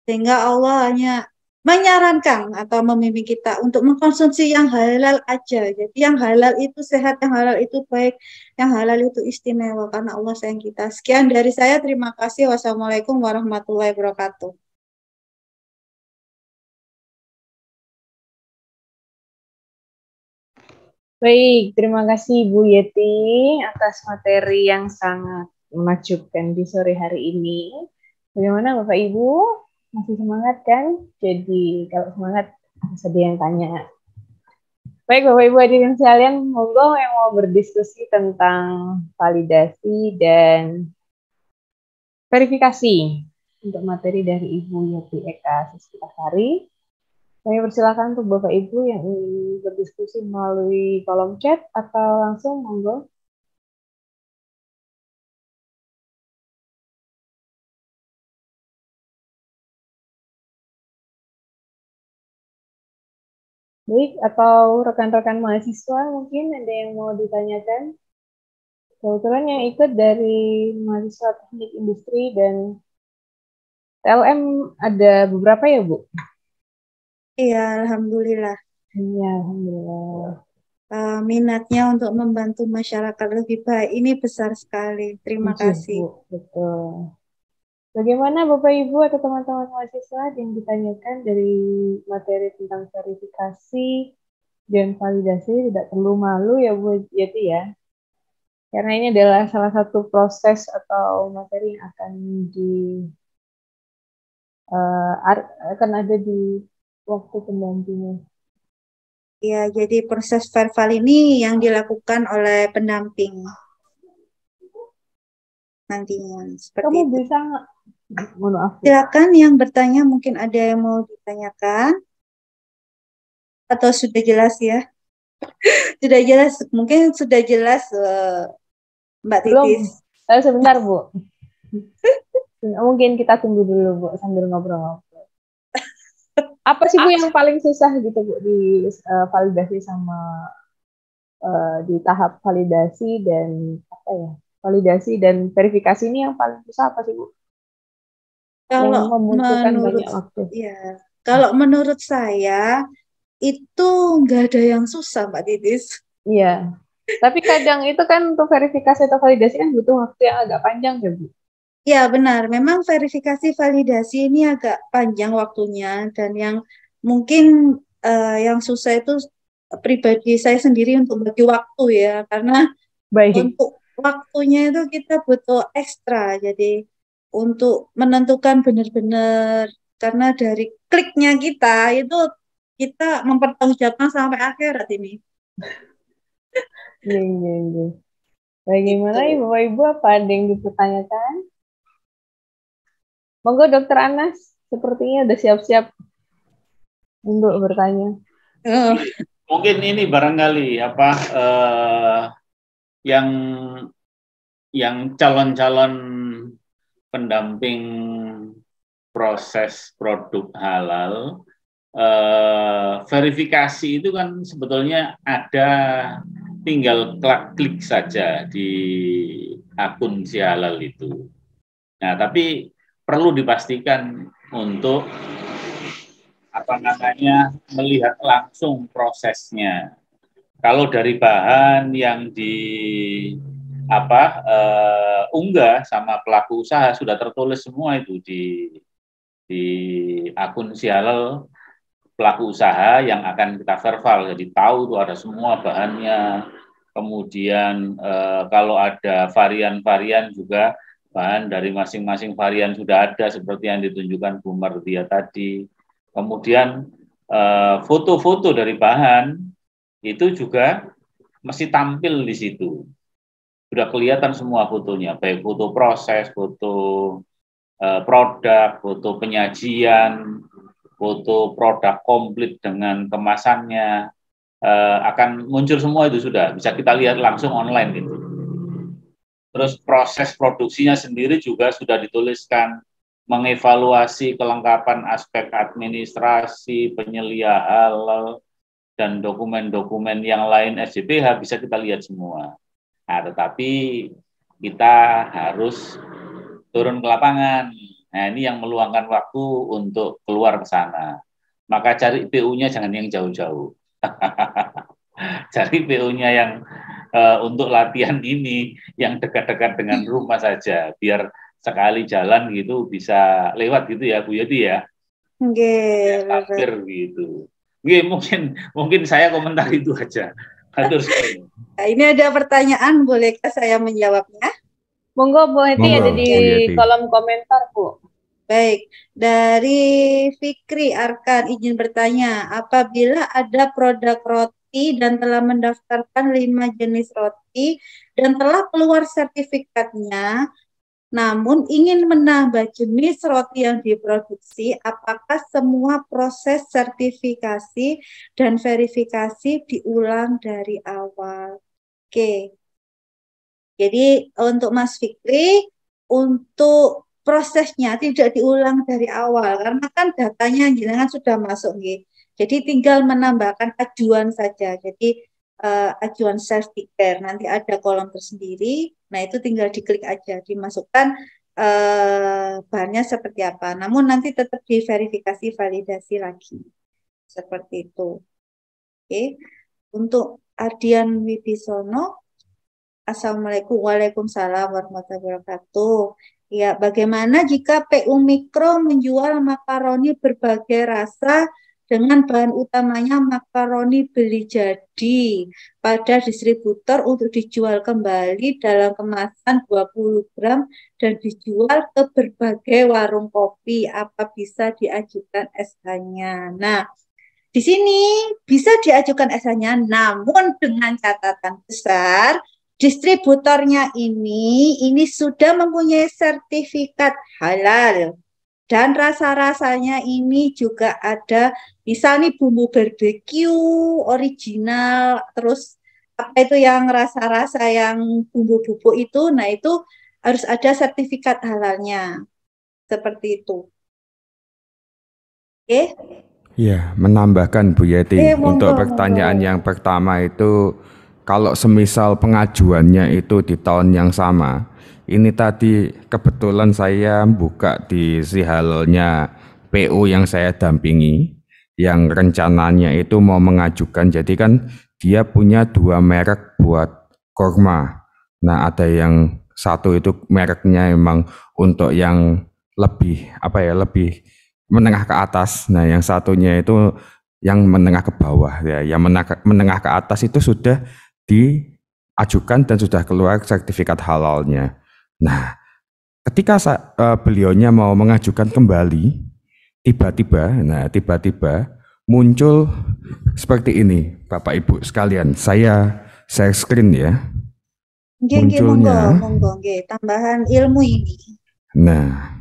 sehingga Allah hanya menyarankan atau membimbing kita untuk mengkonsumsi yang halal aja. Jadi yang halal itu sehat, yang halal itu baik, yang halal itu istimewa karena Allah sayang kita. Sekian dari saya. Terima kasih. Wassalamualaikum warahmatullahi wabarakatuh. Baik, terima kasih Bu Yeti atas materi yang sangat menakjubkan di sore hari ini. Bagaimana Bapak Ibu? Masih semangat kan? Jadi kalau semangat bisa ada yang tanya. Baik Bapak Ibu hadirin sekalian, monggo yang mau berdiskusi tentang validasi dan verifikasi untuk materi dari Ibu Yeti Eka Siskitasari. Saya persilakan untuk Bapak Ibu yang ingin berdiskusi melalui kolom chat atau langsung monggo. Baik, atau rekan-rekan mahasiswa mungkin ada yang mau ditanyakan. Kebetulan yang ikut dari mahasiswa teknik industri dan TLM ada beberapa ya, Bu? Iya, alhamdulillah. Iya, alhamdulillah. Minatnya untuk membantu masyarakat lebih baik ini besar sekali. Terima kasih. Bu, betul. Bagaimana Bapak Ibu atau teman-teman mahasiswa yang ditanyakan dari materi tentang verifikasi dan validasi tidak perlu malu ya Bu Yeti ya. Karena ini adalah salah satu proses atau materi yang akan ada di waktu pendampingan. Ya, jadi proses verbal ini yang dilakukan oleh pendamping nantinya. Seperti Kamu itu. bisa nggak? Mohon maaf. Silakan yang bertanya, mungkin ada yang mau ditanyakan atau sudah jelas ya? Sudah jelas, mungkin sudah jelas Mbak Titis. Belum. Sebentar Bu. Mungkin kita tunggu dulu Bu sambil ngobrol-ngobrol. Apa sih Bu yang paling susah gitu Bu di validasi sama di tahap validasi dan apa ya? Validasi dan verifikasi ini yang paling susah apa sih Bu? Kalau yang membutuhkan banyak waktu. Ya, kalau menurut saya itu nggak ada yang susah Mbak Titis. Iya. Tapi kadang itu kan untuk verifikasi atau validasi kan butuh waktu yang agak panjang ya Bu. Ya benar, memang verifikasi validasi ini agak panjang waktunya dan yang mungkin yang susah itu pribadi saya sendiri untuk bagi waktu ya, karena untuk waktunya itu kita butuh ekstra. Jadi untuk menentukan benar-benar karena dari kliknya kita itu kita mempertanggungjawabkan sampai akhirat ini. Iya. Bagaimana Gitu. Ibu apa ada yang dipertanyakan? Monggo Dokter Anas, sepertinya udah siap-siap untuk bertanya. Mungkin ini barangkali apa yang calon-calon pendamping proses produk halal, verifikasi itu kan sebetulnya ada tinggal klik saja di akun si halal itu. Nah, tapi perlu dipastikan untuk melihat langsung prosesnya. Kalau dari bahan yang unggah sama pelaku usaha sudah tertulis semua itu di akun si halal pelaku usaha yang akan kita verbal, jadi tahu tuh ada semua bahannya. Kemudian kalau ada varian-varian juga bahan dari masing-masing varian sudah ada seperti yang ditunjukkan Bu Mardia tadi. Kemudian foto-foto dari bahan itu juga mesti tampil di situ. Sudah kelihatan semua fotonya, baik foto proses, foto produk, foto penyajian, foto produk komplit dengan kemasannya, akan muncul semua itu sudah bisa kita lihat langsung online gitu. Terus proses produksinya sendiri juga sudah dituliskan mengevaluasi kelengkapan aspek administrasi, penyelia halal, dan dokumen-dokumen yang lain SJPH bisa kita lihat semua. Nah, tetapi kita harus turun ke lapangan. Nah, ini yang meluangkan waktu untuk keluar ke sana. Maka cari PU-nya jangan yang jauh-jauh. Cari PU-nya yang untuk latihan ini yang dekat-dekat dengan rumah saja, biar sekali jalan gitu bisa lewat gitu ya Bu Yeti ya. Nggih, Hampir gitu. Nggih, mungkin saya komentar itu aja. Nah, ini ada pertanyaan, bolehkah saya menjawabnya? Monggo Bu Yeti ada di kolom komentar Bu. Baik, dari Fikri Arkan izin bertanya, apabila ada produk roti dan telah mendaftarkan 5 jenis roti dan telah keluar sertifikatnya, namun ingin menambah jenis roti yang diproduksi, apakah semua proses sertifikasi dan verifikasi diulang dari awal? Oke. Jadi untuk Mas Fikri, untuk prosesnya tidak diulang dari awal karena kan datanya jenengan sudah masuk nggih. Jadi tinggal menambahkan ajuan saja. Jadi ajuan self declare nanti ada kolom tersendiri. Nah, itu tinggal diklik aja, dimasukkan bahannya seperti apa. Namun nanti tetap diverifikasi validasi lagi. Seperti itu. Oke. Untuk Ardian Wibisono, Assalamualaikum, waalaikumsalam warahmatullahi wabarakatuh. Ya, bagaimana jika PU Mikro menjual makaroni berbagai rasa dengan bahan utamanya makaroni beli jadi pada distributor untuk dijual kembali dalam kemasan 20 gram dan dijual ke berbagai warung kopi? Apa bisa diajukan SH-nya? Nah, di sini bisa diajukan SH-nya, namun dengan catatan besar, distributornya ini sudah mempunyai sertifikat halal dan rasa-rasanya ini juga ada, misalnya bumbu barbeque original, terus apa itu yang rasa-rasa yang bumbu-bubuk itu, nah itu harus ada sertifikat halalnya, seperti itu. Oke? Ya, menambahkan Bu Yeti, untuk pertanyaan yang pertama itu, kalau semisal pengajuannya itu di tahun yang sama, ini tadi kebetulan saya buka di sihalalnya PU yang saya dampingi, yang rencananya itu mau mengajukan, jadi kan dia punya 2 merek buat korma. Nah, ada yang satu itu mereknya emang untuk yang lebih lebih menengah ke atas. Nah, yang satunya itu yang menengah ke bawah ya. Yang menengah ke atas itu sudah diajukan dan sudah keluar sertifikat halalnya. Nah, ketika beliaunya mau mengajukan kembali, tiba-tiba muncul seperti ini, Bapak Ibu sekalian. Saya share screen ya. Munculnya monggo, tambahan ilmu ini. Nah,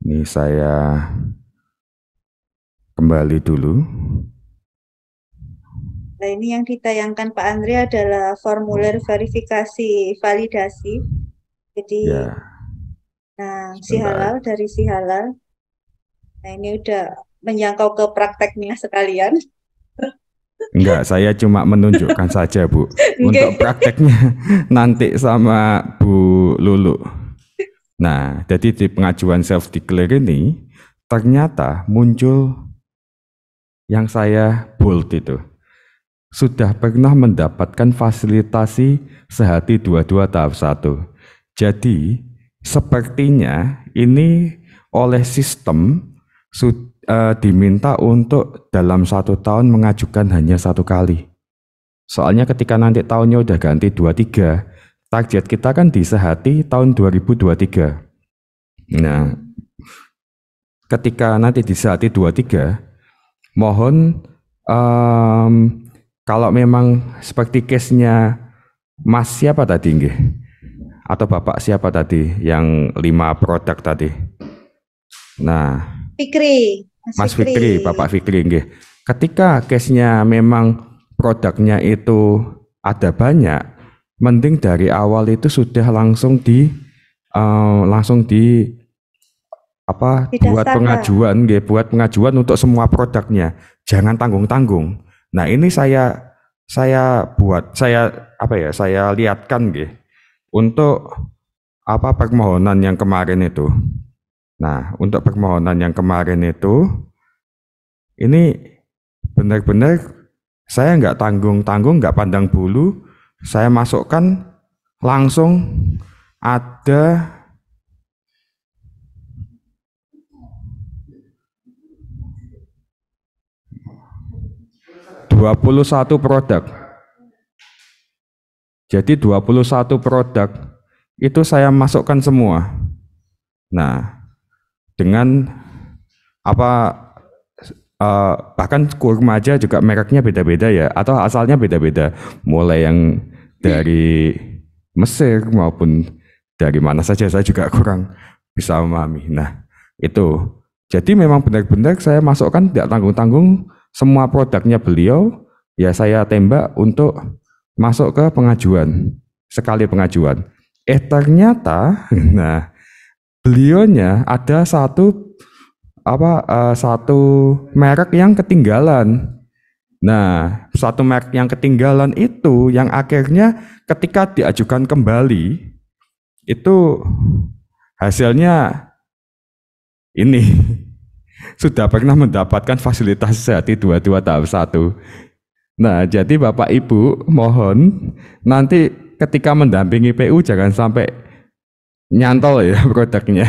ini saya kembali dulu. Nah, ini yang ditayangkan Pak Andre adalah formulir verifikasi validasi. Jadi, ya. Nah, sihalal dari sihalal. Nah, ini udah menjangkau ke prakteknya sekalian. Enggak, saya cuma menunjukkan saja, Bu. Untuk prakteknya nanti sama Bu Lulu. Nah, jadi di pengajuan self declare ini ternyata muncul yang saya bold itu. Sudah pernah mendapatkan fasilitasi sehati 22 tahap 1. Jadi sepertinya ini oleh sistem diminta untuk dalam 1 tahun mengajukan hanya 1 kali. Soalnya ketika nanti tahunnya udah ganti 23, target kita kan di sehati tahun 2023. Nah, ketika nanti di sehati 23, mohon kalau memang seperti case-nya Mas siapa tadi nggih? Atau Bapak siapa tadi yang 5 produk tadi? Nah, Fikri. Mas Fikri, Bapak Fikri nggih. Ketika case-nya memang produknya itu ada banyak, mending dari awal itu sudah langsung di buat Didaftarkan. pengajuan, buat pengajuan untuk semua produknya. Jangan tanggung-tanggung. Nah, ini saya lihatkan untuk permohonan yang kemarin itu. Nah, untuk permohonan yang kemarin itu, ini benar-benar saya nggak tanggung-tanggung, nggak pandang bulu, saya masukkan langsung ada 21 produk. Jadi 21 produk itu saya masukkan semua. Nah, dengan bahkan kurma aja juga mereknya beda-beda ya, atau asalnya beda-beda, mulai yang dari Mesir maupun dari mana saja saya juga kurang bisa memahami. Nah, itu jadi memang benar-benar saya masukkan tidak tanggung-tanggung, semua produknya beliau ya saya tembak untuk masuk ke pengajuan, sekali pengajuan. Ternyata nah beliaunya ada satu merek yang ketinggalan. Nah, satu merek yang ketinggalan itu yang akhirnya ketika diajukan kembali itu hasilnya ini sudah pernah mendapatkan fasilitas Sehati 22 tahap 1. Nah, jadi Bapak Ibu mohon nanti ketika mendampingi PU jangan sampai nyantol ya produknya.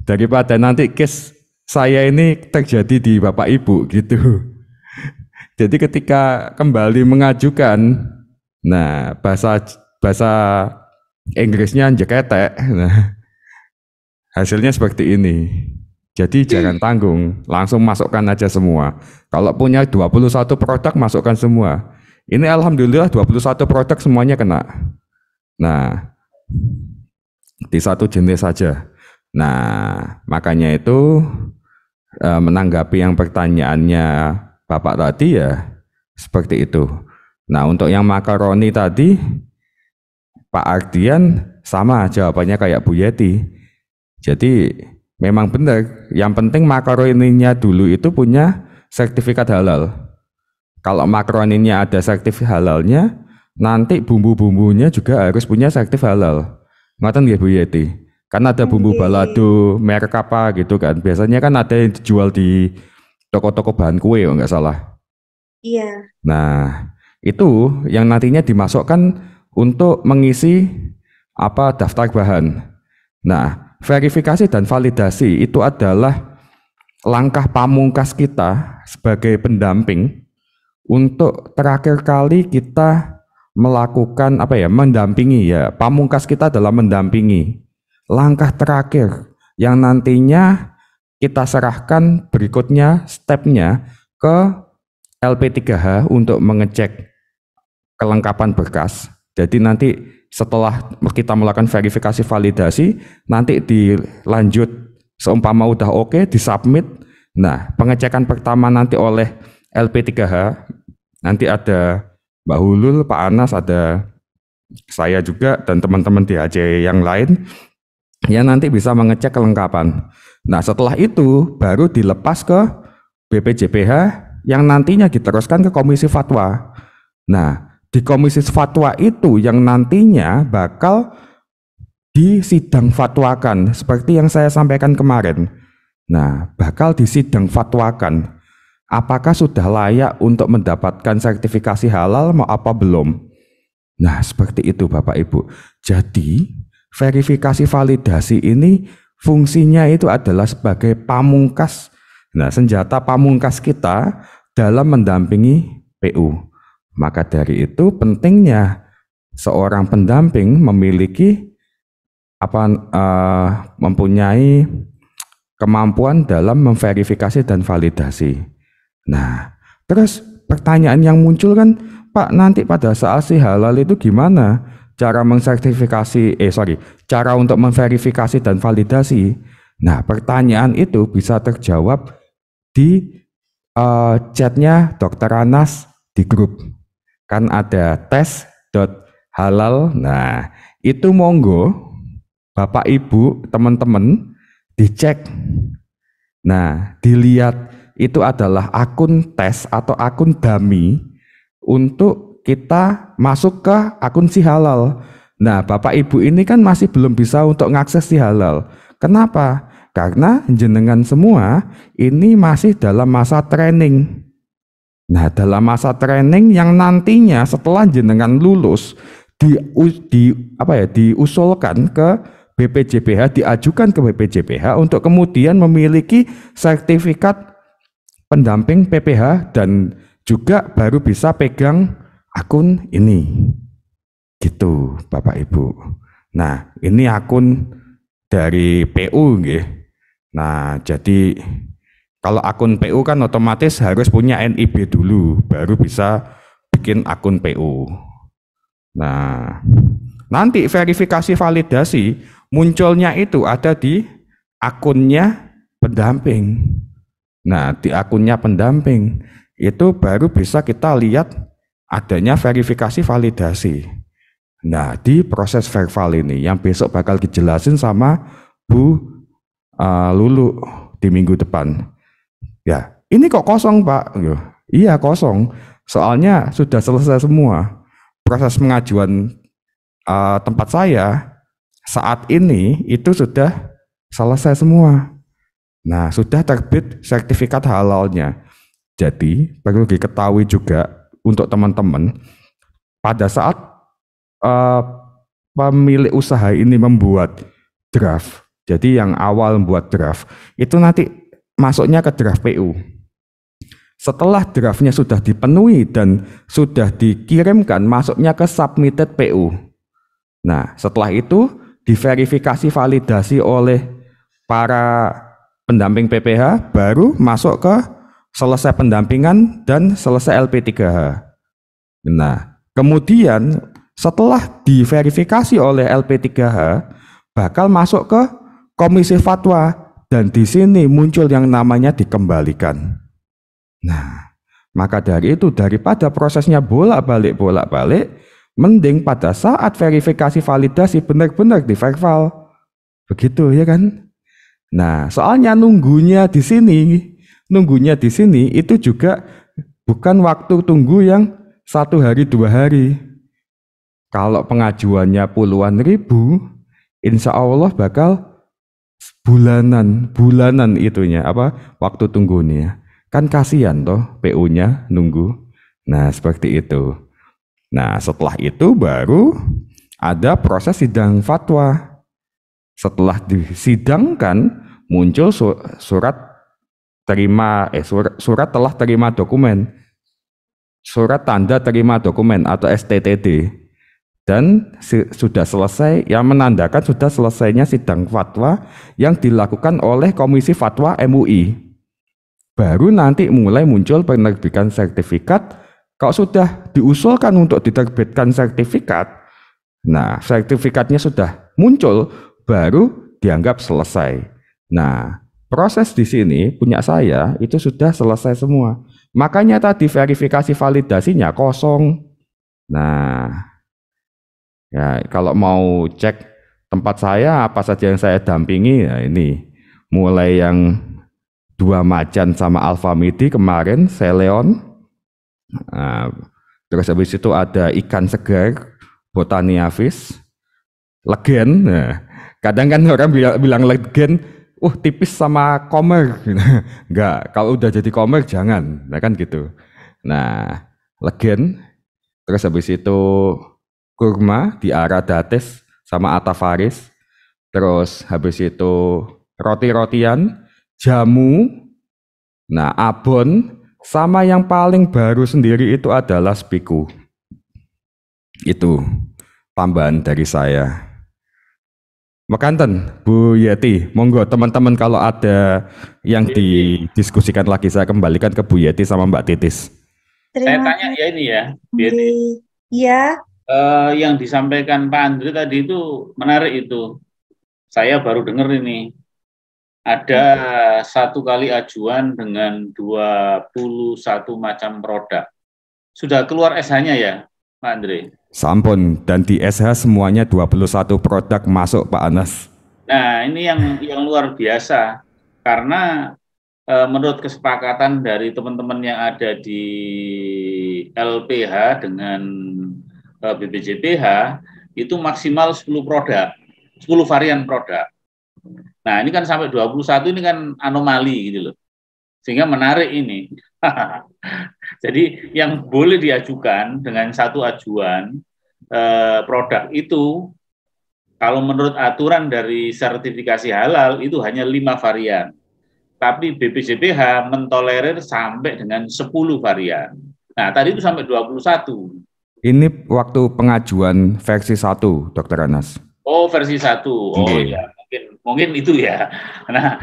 Daripada nanti case saya ini terjadi di Bapak Ibu gitu. Jadi ketika kembali mengajukan, nah bahasa Inggrisnya jeketek, nah hasilnya seperti ini. Jadi jangan tanggung, langsung masukkan aja semua. Kalau punya 21 produk masukkan semua. Ini alhamdulillah 21 produk semuanya kena. Nah, di satu jenis saja. Nah, makanya itu menanggapi yang pertanyaannya Bapak tadi ya seperti itu. Nah, untuk yang makaroni tadi Pak Ardian sama jawabannya kayak Bu Yeti. Jadi memang benar, yang penting makaroninya dulu itu punya sertifikat halal. Kalau makaroninya ada sertifikat halalnya, nanti bumbu-bumbunya juga harus punya sertifikat halal. Ngoten nggih Bu Yeti? Kan ada bumbu balado, merek apa gitu kan. Biasanya kan ada yang dijual di toko-toko bahan kue kalau nggak salah. Iya. Nah, itu yang nantinya dimasukkan untuk mengisi daftar bahan. Nah, verifikasi dan validasi itu adalah langkah pamungkas kita sebagai pendamping untuk terakhir kali kita melakukan mendampingi ya. Pamungkas kita adalah mendampingi. Langkah terakhir yang nantinya kita serahkan berikutnya stepnya ke LP3H untuk mengecek kelengkapan berkas. Jadi nanti setelah kita melakukan verifikasi validasi, nanti dilanjut seumpama udah oke, disubmit. Nah, pengecekan pertama nanti oleh LP3H, nanti ada Mbak Hulul, Pak Anas, ada saya juga dan teman-teman DHC yang lain yang nanti bisa mengecek kelengkapan. Nah, setelah itu baru dilepas ke BPJPH yang nantinya diteruskan ke Komisi Fatwa. Nah, di Komisi Fatwa itu yang nantinya bakal disidang fatwakan seperti yang saya sampaikan kemarin. Nah, bakal disidang fatwakan apakah sudah layak untuk mendapatkan sertifikasi halal mau apa belum. Nah, seperti itu Bapak Ibu. Jadi verifikasi validasi ini fungsinya itu adalah sebagai pamungkas. Nah, senjata pamungkas kita dalam mendampingi PU. Maka dari itu pentingnya seorang pendamping memiliki mempunyai kemampuan dalam memverifikasi dan validasi. Nah, terus pertanyaan yang muncul kan, Pak, nanti pada saat si halal itu gimana? Cara cara untuk memverifikasi dan validasi. Nah, pertanyaan itu bisa terjawab di chatnya Dr. Anas di grup. Kan ada tes.hal halal. Nah, itu monggo Bapak Ibu, teman-teman dicek. Nah, dilihat itu adalah akun tes atau akun dummy untuk kita masuk ke akun si halal. Nah, Bapak Ibu ini kan masih belum bisa untuk ngakses si halal. Kenapa? Karena jenengan semua ini masih dalam masa training. Nah, dalam masa training yang nantinya setelah jenengan lulus diusulkan ke BPJPH, diajukan ke BPJPH untuk kemudian memiliki sertifikat pendamping PPH dan juga baru bisa pegang akun ini. Gitu, Bapak Ibu. Nah, ini akun dari PU nggih. Nah, jadi kalau akun PU kan otomatis harus punya NIB dulu, baru bisa bikin akun PU. Nah, nanti verifikasi validasi munculnya itu ada di akunnya pendamping. Nah, di akunnya pendamping itu baru bisa kita lihat adanya verifikasi validasi. Nah, di proses verval ini yang besok bakal dijelasin sama Bu Lulu di minggu depan. Ya, ini kok kosong, Pak? Iya, kosong. Soalnya sudah selesai semua. Proses pengajuan tempat saya saat ini itu sudah selesai semua. Nah, sudah terbit sertifikat halalnya. Jadi, perlu diketahui juga untuk teman-teman, pada saat pemilik usaha ini membuat draft, jadi yang awal membuat draft, itu nanti masuknya ke draft PU. Setelah draftnya sudah dipenuhi dan sudah dikirimkan, masuknya ke submitted PU. Nah, setelah itu diverifikasi validasi oleh para pendamping PPH, baru masuk ke selesai pendampingan dan selesai LP3H. Nah, kemudian setelah diverifikasi oleh LP3H, bakal masuk ke komisi fatwa dan di sini muncul yang namanya dikembalikan. Nah, maka dari itu daripada prosesnya bolak-balik, mending pada saat verifikasi validasi benar-benar diverval. Begitu ya kan? Nah, soalnya nunggunya di sini itu juga bukan waktu tunggu yang 1 hari 2 hari. Kalau pengajuannya puluhan ribu, insya Allah bakal bulanan itunya waktu tunggunya. Kan kasihan toh PU-nya nunggu. Nah, seperti itu. Nah, setelah itu baru ada proses sidang fatwa. Setelah disidangkan muncul surat telah terima dokumen. Surat tanda terima dokumen atau STTD. Dan sudah selesai, yang menandakan sudah selesainya sidang fatwa yang dilakukan oleh Komisi Fatwa MUI. Baru nanti mulai muncul penerbitan sertifikat. Kalau sudah diusulkan untuk diterbitkan sertifikat, nah sertifikatnya sudah muncul, baru dianggap selesai. Nah, proses di sini punya saya itu sudah selesai semua. Makanya tadi verifikasi validasinya kosong. Nah, ya kalau mau cek tempat saya apa saja yang saya dampingi, ya ini mulai yang 2 macan sama Alfamidi kemarin, Seleon. Nah, terus habis itu ada ikan segar, Botania Fish, Legen. Nah, kadang kan orang bilang Legen, tipis sama Comer. Enggak, kalau udah jadi Comer jangan, nah kan gitu. Nah, Legen, terus habis itu kurma di Aradates sama Atafaris, terus habis itu roti-rotian, jamu, nah abon, sama yang paling baru sendiri itu adalah spiku. Itu tambahan dari saya. Makanten, Bu Yeti, monggo teman-teman kalau ada yang didiskusikan lagi saya kembalikan ke Bu Yeti sama Mbak Titis. Saya tanya ya ini ya, Bu Yeti. Iya. Yang disampaikan Pak Andre tadi itu menarik itu. Saya baru dengar ini. Ada 1 kali ajuan dengan 21 macam produk. Sudah keluar SH-nya ya, Pak Andre? Sampun, dan di SH semuanya 21 produk masuk Pak Anas. Nah, ini yang luar biasa karena menurut kesepakatan dari teman-teman yang ada di LPH dengan BPJPH itu maksimal 10 produk, 10 varian produk. Nah, ini kan sampai 21 ini kan anomali gitu loh. Sehingga menarik ini. Jadi yang boleh diajukan dengan satu ajuan produk itu kalau menurut aturan dari sertifikasi halal itu hanya 5 varian. Tapi BPJPH mentolerir sampai dengan 10 varian. Nah, tadi itu sampai 21. Ini waktu pengajuan versi 1, Dr. Anas. Oh, versi 1. Oh ya, mungkin itu ya. Nah,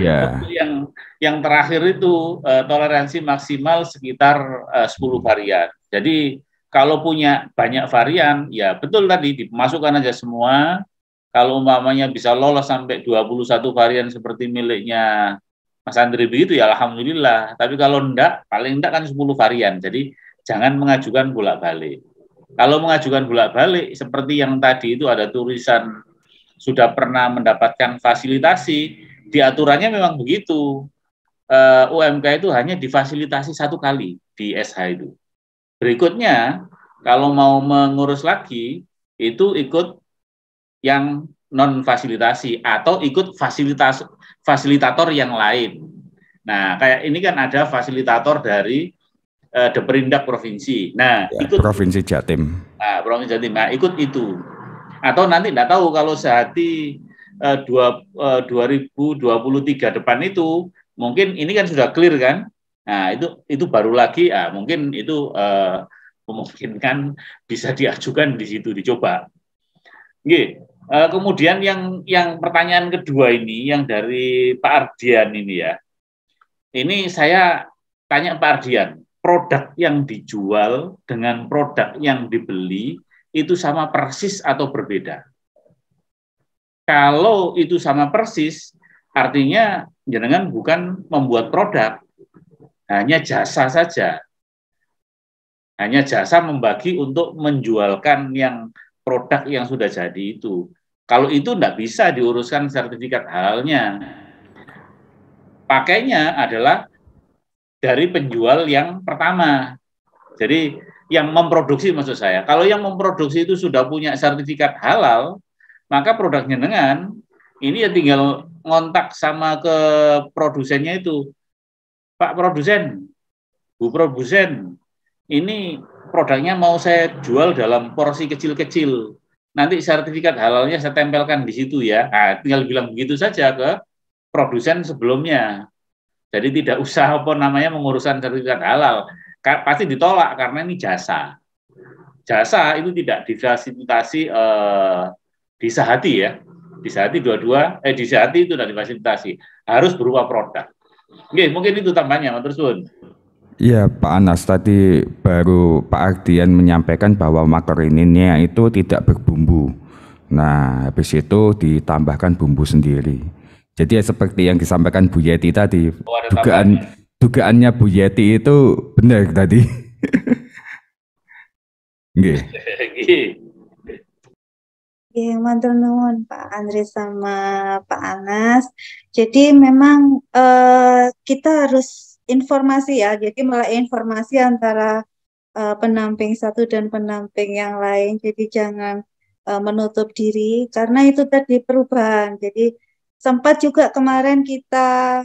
yang terakhir itu toleransi maksimal sekitar 10 varian. Jadi kalau punya banyak varian, ya betul tadi dimasukkan aja semua. Kalau umpamanya bisa lolos sampai 21 varian seperti miliknya Mas Andri begitu ya alhamdulillah. Tapi kalau enggak, paling enggak kan 10 varian. Jadi jangan mengajukan bolak-balik. Kalau mengajukan bolak-balik seperti yang tadi itu ada tulisan sudah pernah mendapatkan fasilitasi, di aturannya memang begitu. UMK itu hanya difasilitasi 1 kali di SH itu. Berikutnya, kalau mau mengurus lagi, itu ikut yang non-fasilitasi atau ikut fasilitator yang lain. Nah, kayak ini kan ada fasilitator dari Deperindak Provinsi. Nah, ya, ikut Provinsi Jatim. Nah, Provinsi Jatim. Nah, ikut itu. Atau nanti enggak tahu kalau sehati 2023 depan itu mungkin ini kan sudah clear kan. Nah, itu baru lagi mungkin itu memungkinkan bisa diajukan di situ dicoba. Oke. Kemudian yang pertanyaan kedua ini yang dari Pak Ardian ini ya. Ini saya tanya Pak Ardian, produk yang dijual dengan produk yang dibeli itu sama persis atau berbeda? Kalau itu sama persis, artinya jenengan bukan membuat produk, hanya jasa saja. Hanya jasa membagi untuk menjualkan yang produk yang sudah jadi itu. Kalau itu tidak bisa diuruskan sertifikat halalnya. Pakainya adalah dari penjual yang pertama. Jadi yang memproduksi maksud saya. Kalau yang memproduksi itu sudah punya sertifikat halal, maka produk jenengan ini ya tinggal ngontak sama ke produsennya itu. Pak produsen, Bu produsen, ini produknya mau saya jual dalam porsi kecil-kecil. Nanti sertifikat halalnya saya tempelkan di situ ya. Nah, tinggal bilang begitu saja ke produsen sebelumnya. Jadi tidak usah menguruskan sertifikat halal. Pasti ditolak karena ini jasa. Jasa itu tidak difasilitasi di Sahati ya. Di Sahati di Sahati itu tidak difasilitasi. Harus berupa produk. Oke, mungkin itu tambahnya, Mas Sun. Iya, Pak Anas, tadi baru Pak Ardian menyampaikan bahwa makaroninya itu tidak berbumbu. Nah, habis itu ditambahkan bumbu sendiri. Jadi ya seperti yang disampaikan Bu Yeti tadi, dugaannya Bu Yeti itu benar tadi. Nggih. Matur nuwun Pak Andri sama Pak Anas. Jadi memang kita harus informasi ya. Jadi malah informasi antara pendamping satu dan pendamping yang lain. Jadi jangan menutup diri karena itu tadi perubahan. Jadi sempat juga kemarin kita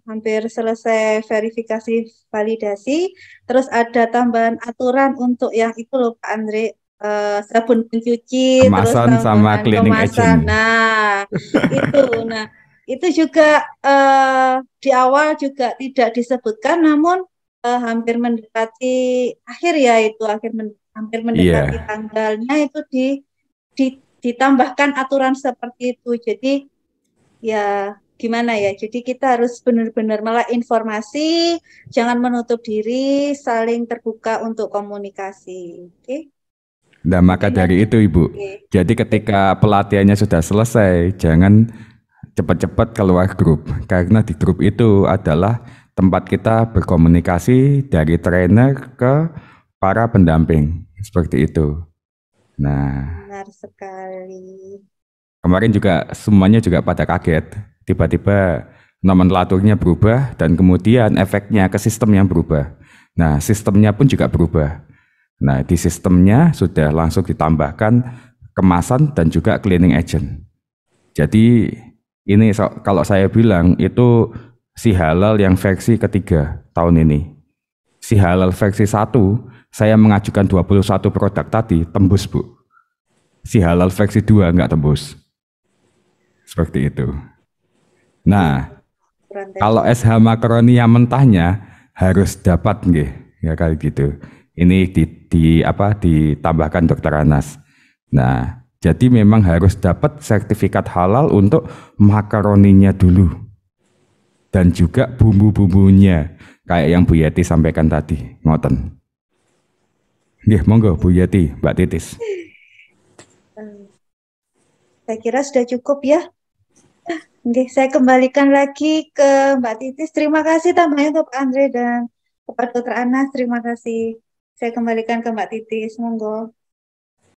hampir selesai verifikasi validasi. Terus ada tambahan aturan untuk yang itu loh Pak Andri. Sabun pencuci, kemasan terus sama cleaning agent. Nah, itu juga di awal juga tidak disebutkan, namun hampir mendekati akhir ya itu hampir mendekati tanggalnya itu ditambahkan aturan seperti itu. Jadi ya gimana ya? Jadi kita harus benar-benar malah informasi, jangan menutup diri, saling terbuka untuk komunikasi. Oke? Nah, maka dari itu Ibu, jadi ketika pelatihannya sudah selesai, jangan cepat-cepat keluar grup, karena di grup itu adalah tempat kita berkomunikasi dari trainer ke para pendamping, seperti itu. Nah, benar sekali. kemarin juga semuanya juga pada kaget. Tiba-tiba nomenklaturnya berubah dan kemudian efeknya ke sistem yang berubah. Nah, sistemnya pun juga berubah. Nah, di sistemnya sudah langsung ditambahkan kemasan dan juga cleaning agent. Jadi ini kalau saya bilang itu si halal yang versi ketiga tahun ini. Si halal versi 1, saya mengajukan 21 produk tadi, tembus Bu. Si halal versi 2 enggak tembus. Seperti itu. Nah, Kurang tadi. kalau SH makaroni yang mentahnya harus dapat nggih, ya kayak gitu. Ini ditambahkan Dokter Anas. Nah, jadi memang harus dapat sertifikat halal untuk makaroninya dulu. Dan juga bumbu-bumbunya kayak yang Bu Yeti sampaikan tadi, ngoten. Nggih, monggo Bu Yeti, Mbak Titis. Saya kira sudah cukup ya. Oke, saya kembalikan lagi ke Mbak Titis. Terima kasih tambahnya untuk Pak Andre dan Pak Dokter Anas. Terima kasih. Saya kembalikan ke Mbak Titis. Monggo.